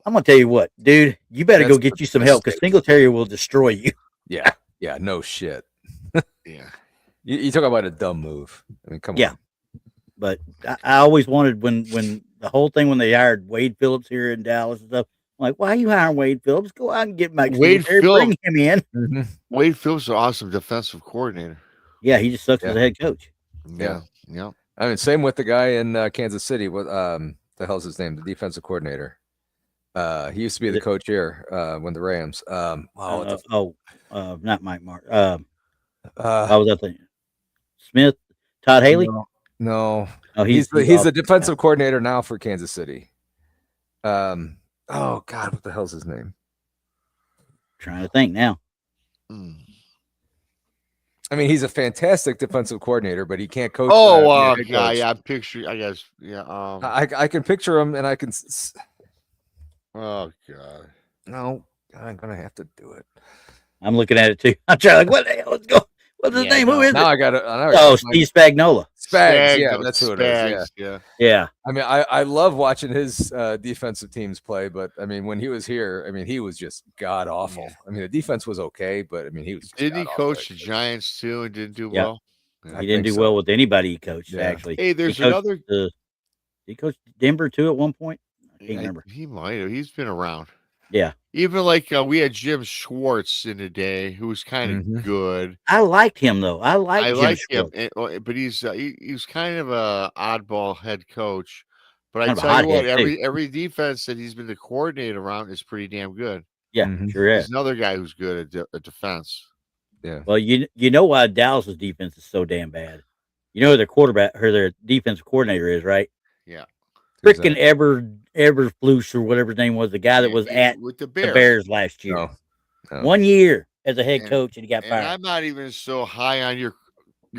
I'm gonna tell you what, dude, you better go get you some help because Singletary will destroy you. Yeah. Yeah. No shit. Yeah. You talk about a dumb move. I mean, come on. But I always wanted when the whole thing when they hired Wade Phillips here in Dallas and stuff. I'm like, why are you hiring Wade Phillips? Go out and get Mike Wade Singletary, bring him in. Wade Phillips is an awesome defensive coordinator. Yeah, he just sucks as a head coach. Yeah. Yeah. I mean, same with the guy in Kansas City. What the hell's his name? The defensive coordinator. He used to be the coach here when the Rams. Not Mike Mark. How was that thing? Smith, Todd Haley. No. Oh, he's the defensive coordinator now for Kansas City. Oh God, what the hell's his name? Trying to think now. I mean, he's a fantastic defensive coordinator, but he can't coach. Yeah, I'm picturing. I guess. Yeah. I can picture him, and I can. Oh God. No, I'm gonna have to do it. I'm looking at it too. I'm trying like, what the hell is going? What's his name? Who is now it? I got it. Oh, Steve Spagnuolo. Spags, yeah, that's who it is. Yeah. I mean, I love watching his defensive teams play, but I mean, when he was here, I mean, he was just god awful. I mean, the defense was okay, but I mean, he was. Didn't he coach the Giants too and didn't do well? He didn't do well with anybody he coached. Actually, hey, there's another. He coached Denver too at one point. I can't remember. He might have. He's been around. Yeah. Even like we had Jim Schwartz in the day, who was kind of good. I liked him though. I like him, but he's kind of a oddball head coach. But I tell you what, every defense that he's been the coordinator around is pretty damn good. Yeah, sure is. There's another guy who's good at defense. Yeah. Well, you know why Dallas's defense is so damn bad. You know who their quarterback or their defensive coordinator is, right? Yeah. Freaking Eberflus or whatever his name was, the guy that was with the Bears last year. No. 1 year as a head coach, and he got fired. I'm not even so high on your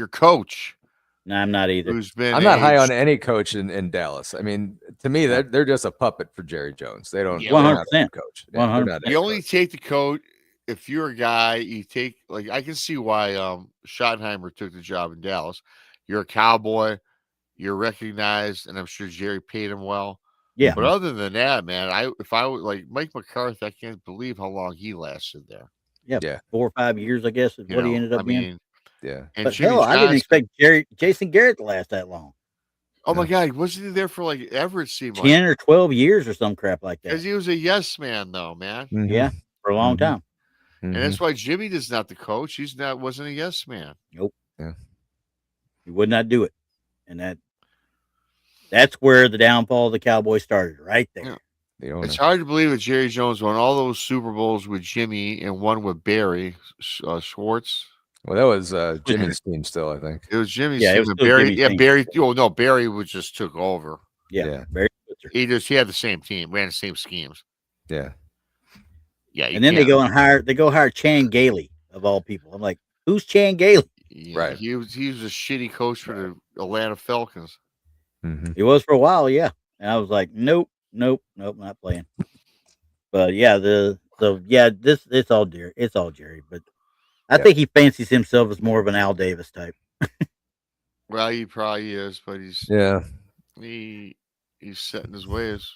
coach. No, I'm not either. I'm not high on any coach in Dallas. I mean, to me, they're just a puppet for Jerry Jones. They don't 100% coach. 100%. You only take the coach if you're a guy. You take I can see why Schottenheimer took the job in Dallas. You're a Cowboy. You're recognized, and I'm sure Jerry paid him well. Yeah. But other than that, man, if I would like Mike McCarthy, I can't believe how long he lasted there. Yeah. 4 or 5 years, I guess, is what he ended up being. Yeah. And but hell, I didn't expect Jason Garrett to last that long. Oh my God, wasn't he there for like ever? It seemed 10 or 12 years or some crap like that. Because he was a yes man, though, man. Yeah, for a long time. And that's why Jimmy is not the coach. Wasn't a yes man. Nope. Yeah. He would not do it. And that's where the downfall of the Cowboys started, right there. Yeah. It's hard to believe that Jerry Jones won all those Super Bowls with Jimmy and one with Barry Schwartz. Well, that was Jimmy's team still, I think. It was Jimmy's team. It was Barry. Barry. Oh no, Barry just took over. Yeah. Barry. He had the same team, ran the same schemes. Yeah. Yeah. And then they go hire Chan Gailey of all people. I'm like, who's Chan Gailey? Yeah, right. He was a shitty coach for the Atlanta Falcons. He was for a while, yeah. And I was like, nope, not playing. But yeah, it's all Jerry. It's all Jerry. But I think he fancies himself as more of an Al Davis type. Well, he probably is, but he's set in his ways.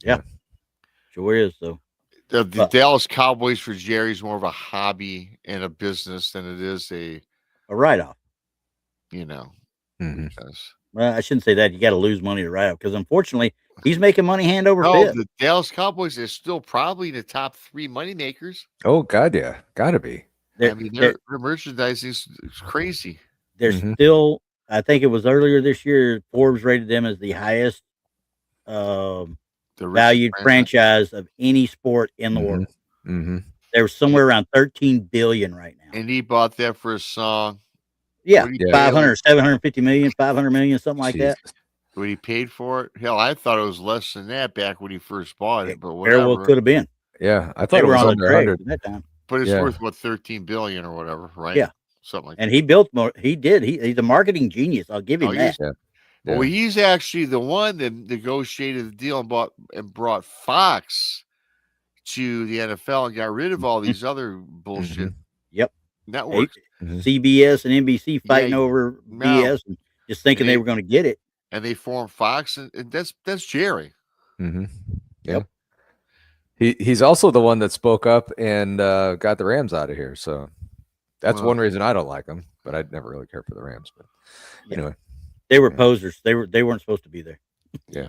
Yeah, sure is. So the Dallas Cowboys for Jerry is more of a hobby and a business than it is a write-off. You know, because Well, I shouldn't say that. You got to lose money to ride out because unfortunately, he's making money hand over No, fist. the Dallas Cowboys are still probably the top 3 moneymakers. Oh God, yeah, gotta be. They're, I mean, they're, their merchandising is crazy. they're Mhm. still. I think it was earlier this year. Forbes rated them as the highest The richest valued franchise of any sport in the Mhm. world. Mm-hmm. They're somewhere around 13 billion right now. And he bought that for a song. Yeah, What did he Yeah. pay, 500, 750 million, 500 million, something like that. Jesus. What he paid for it? Hell, I thought it was less than that back when he first bought it, but Very well whatever. could have been. Yeah, I thought They it were was on the under trade 100. at that time. But it's Yeah. worth what 13 billion or whatever, right? Yeah. Something like And that. he built more. He did. He's a marketing genius. I'll give him Oh, that. Yeah. Well, he's actually the one that negotiated the deal and brought Fox to the NFL and got rid of all these other bullshit Yep. networks. CBS and NBC fighting over no. BS and just thinking they were going to get it. And they formed Fox, and that's Jerry. Mm-hmm. Yep. He's also the one that spoke up and got the Rams out of here. So that's one reason I don't like him. But I'd never really cared for the Rams. But anyway, they were posers. They weren't supposed to be there. Yeah.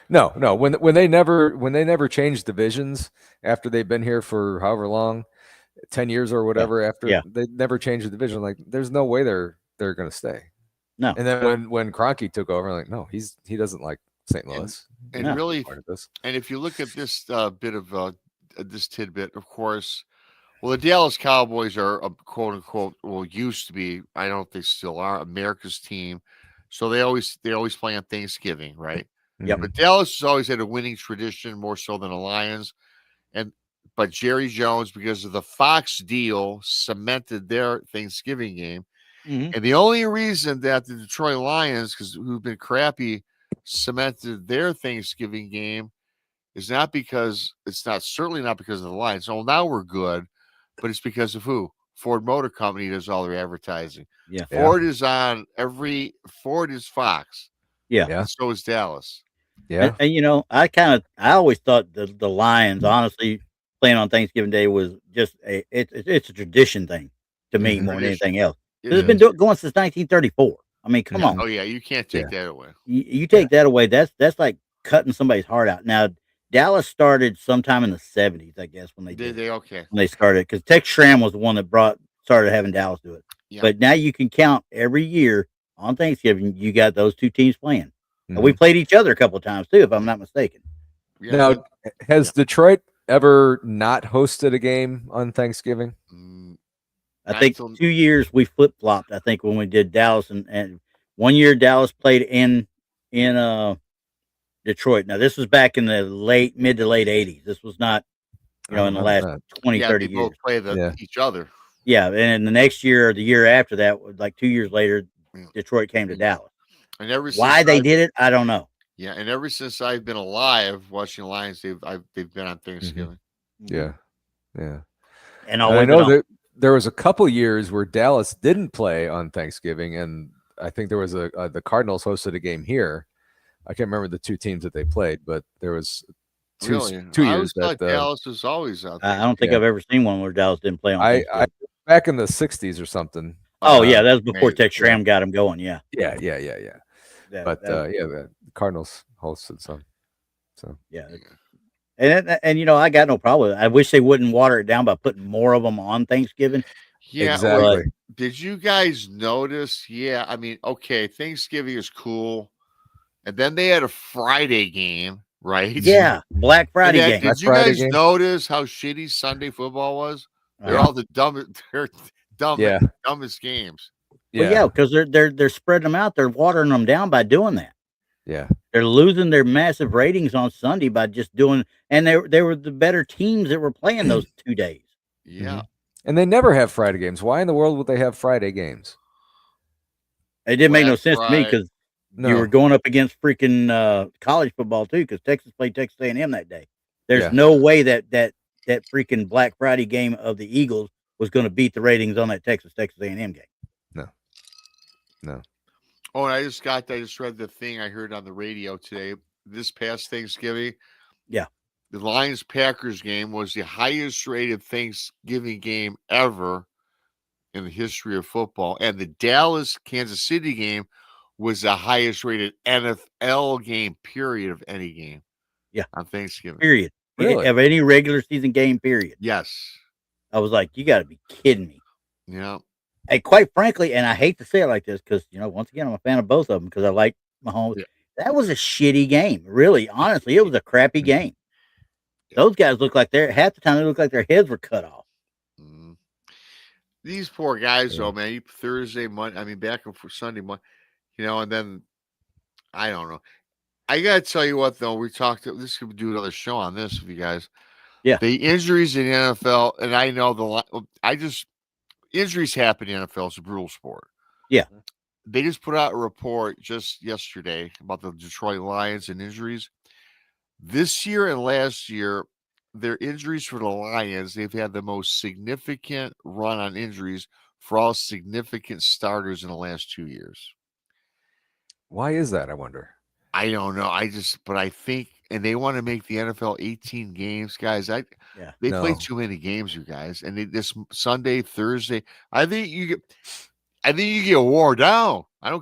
No. When they never changed divisions after they've been here for however long, 10 years or whatever. After they never changed the division, like there's no way they're going to stay. No. And then when Kroenke took over, like no, he doesn't like St. Louis. And really, and if you look at this bit of this tidbit, of course, well, the Dallas Cowboys are quote unquote, well, used to be. I don't think still are America's team, so they always play on Thanksgiving, right? Yep. But Dallas has always had a winning tradition, more so than the Lions, but Jerry Jones, because of the Fox deal, cemented their Thanksgiving game. Mm-hmm. And the only reason that the Detroit Lions, who've been crappy, cemented their Thanksgiving game is certainly not because of the Lions. So now we're good, but it's because of who? Ford Motor Company does all their advertising. Yeah. Ford is on Ford is Fox. Yeah. And so is Dallas. Yeah. And I always thought the Lions, honestly, playing on Thanksgiving Day was just it's a tradition thing to me more than anything else. It's been going since 1934. I mean, come on. Oh yeah, you can't take that away. You take that away, that's like cutting somebody's heart out. Now, Dallas started sometime in the 70s, I guess, when they did. Okay. When they started, because Tex Schramm was the one that started having Dallas do it. Yeah. But now you can count every year on Thanksgiving, you got those two teams playing. Mm-hmm. And we played each other a couple of times too, if I'm not mistaken. Yeah, now, has Detroit ever not hosted a game on Thanksgiving? I think 2 years we flip flopped. I think when we did Dallas and 1 year Dallas played in Detroit. Now this was back in the mid to late 80s. This was not, in the last 20, 30 years. Both play each other. Yeah, and the next year or the year after that, like 2 years later, Detroit came to Dallas. And why they did it, I don't know. Yeah, and ever since I've been alive watching Lions, they've been on Thanksgiving. Yeah. And I know that there was a couple years where Dallas didn't play on Thanksgiving, and I think there was the Cardinals hosted a game here. I can't remember the two teams that they played, but there was two years that Dallas was always out there. I don't think I've ever seen one where Dallas didn't play on. I back in the 60s or something. Oh yeah, that was before Tex Schramm got him going. Yeah. But the Cardinals hosted some. So yeah. And I got no problem. I wish they wouldn't water it down by putting more of them on Thanksgiving. Yeah, exactly. Did you guys notice? Yeah, I mean, okay, Thanksgiving is cool, and then they had a Friday game, right? Yeah, Black Friday game. Did you guys notice how shitty Sunday football was? They're all the dumbest games. Yeah, because they're spreading them out. They're watering them down by doing that. Yeah, they're losing their massive ratings on Sunday by just doing. And they were the better teams that were playing those 2 days. Yeah, and they never have Friday games. Why in the world would they have Friday games? It didn't make no sense to me because you were going up against freaking college football too. Because Texas played Texas A&M that day. There's no way that freaking Black Friday game of the Eagles was going to beat the ratings on that Texas A&M game. No. Oh, and I just read the thing I heard on the radio today. This past Thanksgiving, the Lions Packers game was the highest rated Thanksgiving game ever in the history of football, and the Dallas Kansas City game was the highest rated NFL game, period, of any game. Yeah. On Thanksgiving. Period. Really? Of any regular season game, period. Yes. I was like, you got to be kidding me. Yeah. And quite frankly, and I hate to say it like this because, once again, I'm a fan of both of them because I like Mahomes. Yeah. That was a shitty game. Really, honestly, it was a crappy game. Those guys look like half the time they look like their heads were cut off. These poor guys, though, man. Thursday, Monday, back for Sunday, Monday, and then I don't know. I gotta tell you what, though, we talked. This could do another show on this with you guys. Yeah, the injuries in the NFL, and I know injuries happen in the NFL. It's a brutal sport. Yeah, they just put out a report just yesterday about the Detroit Lions and injuries. This year and last year, their injuries for the Lions, they've had the most significant run on injuries for all significant starters in the last 2 years. Why is that, I wonder? I don't know. But I think, and they want to make the NFL 18 games, guys. They play too many games, you guys. And this Sunday, Thursday, I think you get wore down. How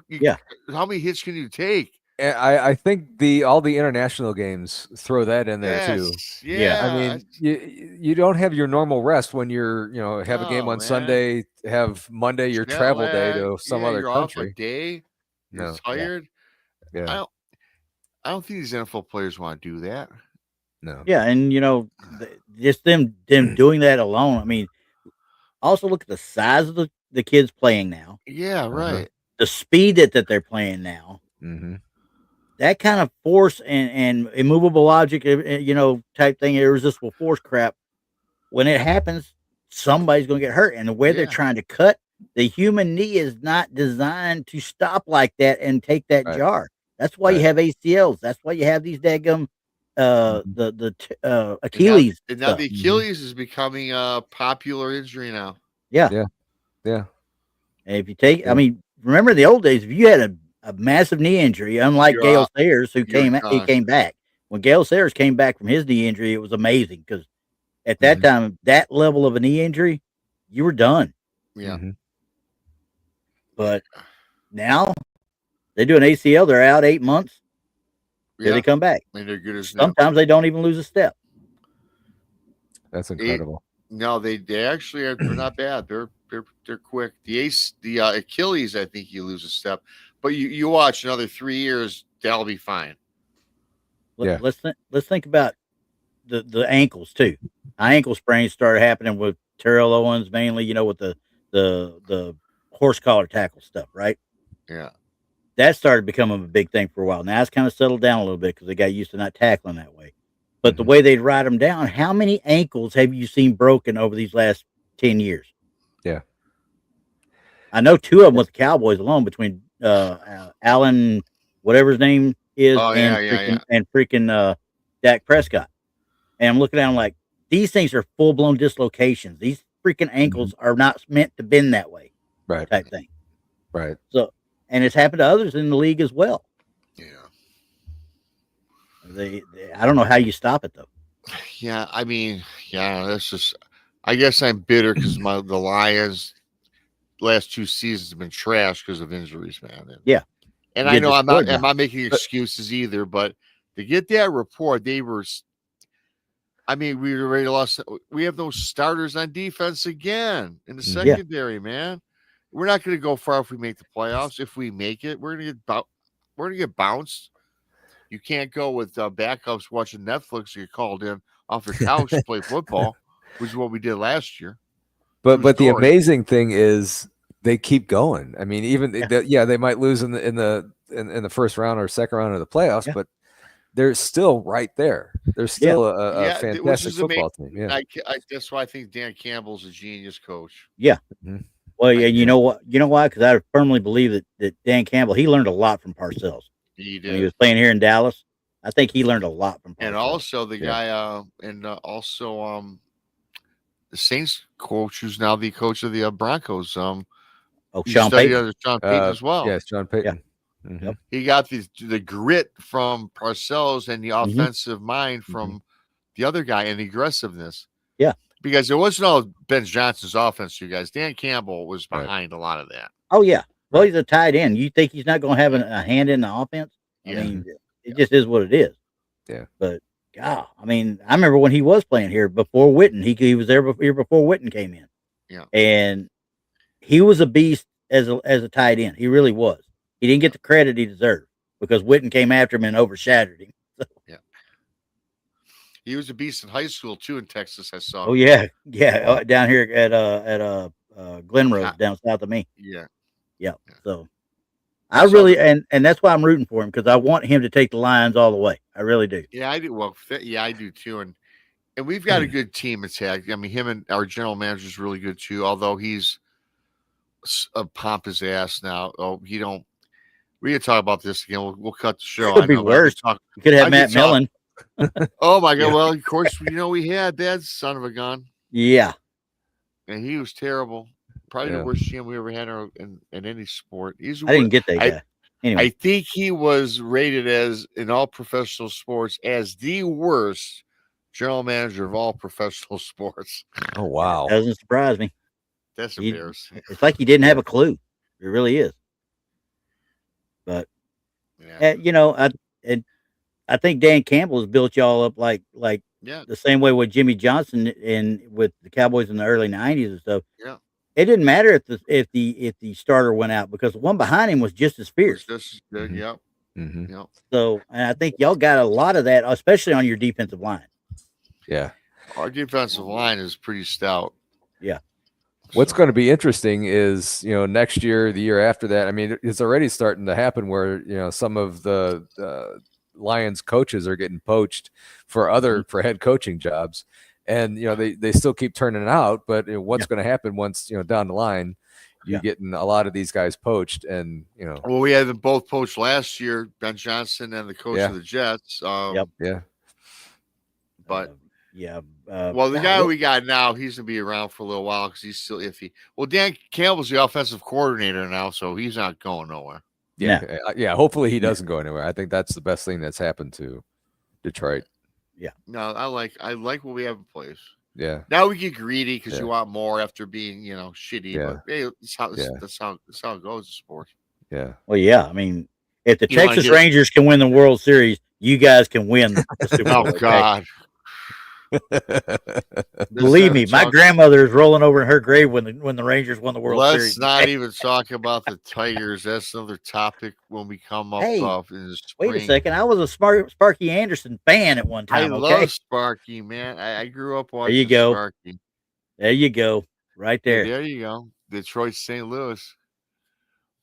many hits can you take? I think all the international games throw that in there too. Yeah. I mean, you don't have your normal rest when you're have a game on Sunday, have Monday your travel day to some other country. Off a day. You're tired. Yeah. I don't think these NFL players want to do that. No. Yeah, and just them doing that alone. I mean, also look at the size of the kids playing now. Yeah, right. The speed that they're playing now. Mm-hmm. That kind of force and immovable logic, type thing, irresistible force crap. When it happens, somebody's going to get hurt. And the way they're trying to cut, the human knee is not designed to stop like that and take that jar. That's why you have ACLs. That's why you have these daggum the Achilles. And now the Achilles is becoming a popular injury now. Yeah. And if you take, remember the old days, if you had a massive knee injury, unlike Gale Sayers, he came back. When Gale Sayers came back from his knee injury, it was amazing because at that time, that level of a knee injury, you were done. Yeah. But now they do an ACL, they're out 8 months. Then they come back. And they're good as sometimes they don't even lose a step. That's incredible. No, they actually are. They're not bad. They're quick. The Achilles, I think you lose a step, but you watch another 3 years, they'll be fine. Let's think about the ankles too. Ankle sprains started happening with Terrell Owens mainly. With the horse collar tackle stuff, right? Yeah. That started becoming a big thing for a while. Now it's kind of settled down a little bit because they got used to not tackling that way. But the way they'd ride them down, how many ankles have you seen broken over these last 10 years? Yeah. I know 2 of them with the Cowboys alone between Allen, whatever his name is, and freaking Dak Prescott. And I'm looking at them like, these things are full-blown dislocations. These freaking ankles are not meant to bend that way. Right. Type thing. Right. So, and it's happened to others in the league as well. Yeah. I don't know how you stop it though. Yeah, that's just. I guess I'm bitter because the Lions last 2 seasons have been trashed because of injuries, man. And I know I'm not making excuses either, but to get that report, they were. We already lost. We have those starters on defense again in the secondary, man. We're not going to go far if we make the playoffs. If we make it, we're going to get bounced. You can't go with backups watching Netflix. You get called in off your couch to play football, which is what we did last year. But the amazing thing is they keep going. I mean, even they might lose in the first round or second round of the playoffs, but they're still right there. They're still a fantastic football team. Yeah, that's why I think Dan Campbell's a genius coach. Yeah. Mm-hmm. Well, yeah, you know what? You know why? Because I firmly believe that Dan Campbell, he learned a lot from Parcells. He did. When he was playing here in Dallas. I think he learned a lot from Parcells. And also the guy, the Saints coach, who's now the coach of the Broncos. Sean Payton. Sean Payton as well. Yes, Sean Payton. Yeah. Mm-hmm. Yep. He got the grit from Parcells and the offensive mind from the other guy and the aggressiveness. Yeah. Because it wasn't all Ben Johnson's offense, you guys. Dan Campbell was behind a lot of that. Oh, yeah. Well, he's a tight end. You think he's not going to have a hand in the offense? I mean, it just is what it is. Yeah. But God, I mean, I remember when he was playing here before Witten. He was there here before Witten came in. Yeah. And he was a beast as a tight end. He really was. He didn't get the credit he deserved because Witten came after him and overshadowed him. So. Yeah. He was a beast in high school too in Texas. I saw. Oh yeah, down here at Glenrose down south of me. Yeah. So I really and that's why I'm rooting for him because I want him to take the Lions all the way. I really do. Yeah, I do. Well, yeah, I do too. And we've got a good team attack. I mean, him and our general manager is really good too. Although he's a pompous ass now. Oh, he don't. We can talk about this again. We'll cut the show. It could be worse. You could have Matt Millen. Oh my God! Yeah. Well, of course, we had that son of a gun. Yeah, and he was terrible. Probably the worst GM we ever had in any sport. I didn't get that guy. Anyway. I think he was rated as in all professional sports as the worst general manager of all professional sports. Oh wow! That doesn't surprise me. That's embarrassing. It's like he didn't have a clue. It really is. But I think Dan Campbell has built y'all up like the same way with Jimmy Johnson and with the Cowboys in the early '90s and stuff. Yeah. It didn't matter if the starter went out because the one behind him was just as fierce. Just as good. Yep. Mm-hmm. Yep. So, and I think y'all got a lot of that, especially on your defensive line. Yeah. Our defensive line is pretty stout. Yeah. What's going to be interesting is, next year, the year after that, I mean, it's already starting to happen where, some of the Lions coaches are getting poached for head coaching jobs. And, they still keep turning it out. But what's going to happen once, down the line, you're getting a lot of these guys poached and, Well, we had them both poached last year, Ben Johnson and the coach of the Jets. Yeah. But well, the guy we got now, he's gonna be around for a little while because he's still iffy. Well, Dan Campbell's the offensive coordinator now, so he's not going nowhere. Yeah. Hopefully he doesn't go anywhere. I think that's the best thing that's happened to Detroit. Yeah. No, I like what we have in place. Yeah. Now we get greedy because you want more after being shitty. Yeah. But hey, that's how it goes in sports. Yeah. Well, yeah. I mean, if the Texas Rangers can win the World Series, you guys can win the Super Bowl. Oh God. Believe me, my grandmother is rolling over in her grave when the Rangers won the World Series. Let's not even talk about the Tigers. That's another topic when we come up in the spring. Wait a second. I was a Sparky Anderson fan at one time. I love Sparky, man. I grew up watching Sparky. There you go. Right there. There you go. Detroit, St. Louis.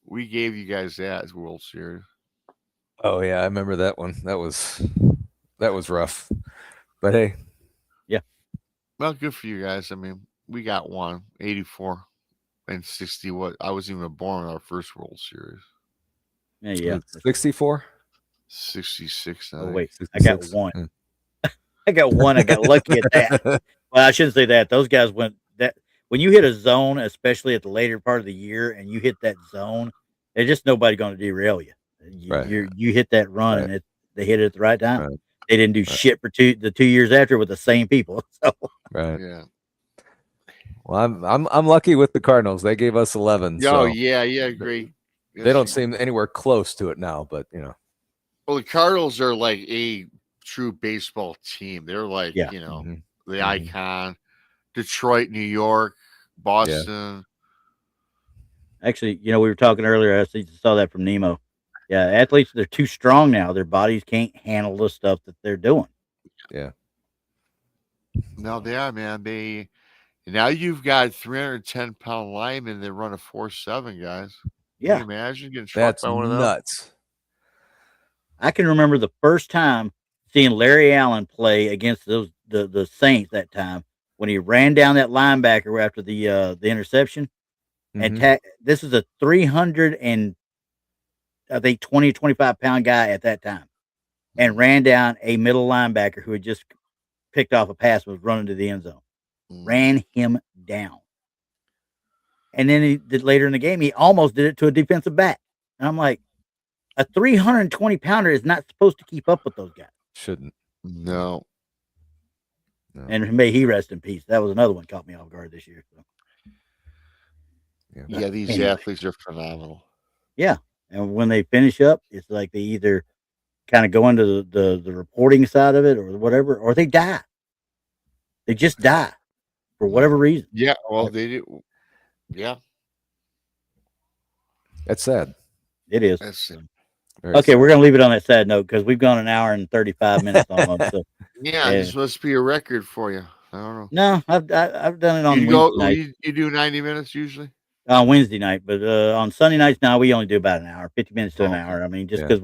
We gave you guys that World Series. Oh yeah, I remember that one. That was rough. But hey. Well, good for you guys. I mean, we got 84 and 60. I wasn't even born in our first World Series. Yeah. 64? 66. Oh, wait. 66. I got one. I got one. I got lucky at that. Well, I shouldn't say that. Those guys went that when you hit a zone, especially at the later part of the year, and you hit that zone, there's just nobody going to derail you. You hit that run, and they hit it at the right time. Right. They didn't do shit for the 2 years after with the same people. So. Right. Yeah. Well, I'm lucky with the Cardinals. They gave us 11. Oh, yeah, great. They don't seem anywhere close to it now, but Well, the Cardinals are like a true baseball team. They're like, the icon. Detroit, New York, Boston. Yeah. Actually, we were talking earlier. I saw that from Nemo. Yeah, athletes, they're too strong now. Their bodies can't handle the stuff that they're doing. Yeah. No, they are, man. Now you've got 310-pound linemen that run a 4.7, guys. Yeah. Can you imagine getting struck by one of those? Nuts. I can remember the first time seeing Larry Allen play against the Saints that time when he ran down that linebacker after the interception. Mm-hmm. And this is a 25 pound guy at that time, and ran down a middle linebacker who had just picked off a pass, was running to the end zone, ran him down. And then he did later in the game, he almost did it to a defensive back. And I'm like, a 320 pounder is not supposed to keep up with those guys. Shouldn't. No. And may he rest in peace. That was another one caught me off guard this year. So. Yeah, these athletes are phenomenal. Yeah, and when they finish up, it's like they either kind of go into the reporting side of it or whatever, or they die. They just die for whatever reason. Yeah, well, they do. Yeah, That's sad. It is. that's Very Okay, sad. we're gonna leave it on that sad note because we've gone an hour and 35 minutes almost. So yeah. This must be a record for you. I don't know. no, I've done it on You Wednesday go. night. You do 90 minutes usually. On Wednesday night, but on Sunday nights now we only do about an hour, 50 minutes to an Okay. hour. I mean, just Yeah. because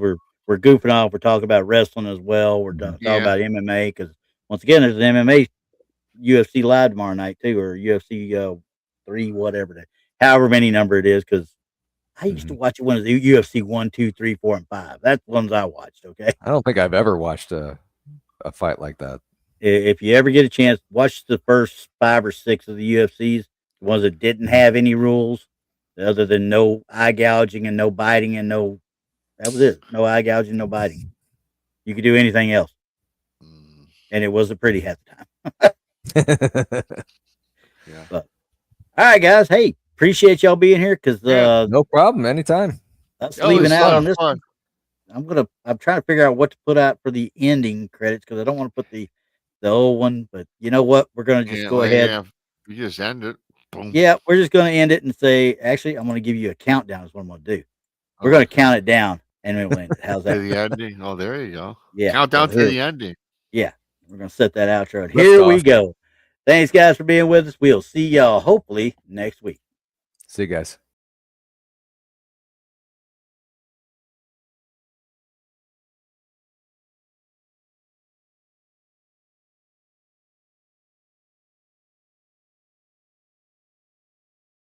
we're goofing off, we're talking about wrestling as well. We're talking Yeah. about MMA because once again, there's an MMA UFC live tomorrow night too, or UFC 3, whatever, however many number it is. Because I used to watch it when it was UFC 1, 2, 3, 4, and 5. That's the ones I watched. Okay, I don't think I've ever watched a fight like that. if you ever get a chance, watch the first 5 or 6 of the UFCs, the ones that didn't have any rules other than no eye gouging and no biting and no, that was it. No eye gouging, no biting. You could do anything else. And it wasn't pretty half the time. Yeah. But, all right, guys. Hey, appreciate y'all being here because No problem. Anytime. us Oh, leaving it's out fun, on this fun. one. I'm trying to figure out what to put out for the ending credits because I don't want to put the old one, but you know what? We're gonna just go ahead. Yeah, you just end it. Boom. Yeah, we're just gonna end it and say, actually, I'm gonna give you a countdown. Is what I'm gonna do. We're gonna count it down and then we'll end it. How's To that? the ending. Oh, there you go. Yeah. Countdown so to the ending. Yeah, we're gonna set that outro. Lift Here we off. go. Thanks, guys, for being with us. We'll see y'all hopefully next week. See you guys.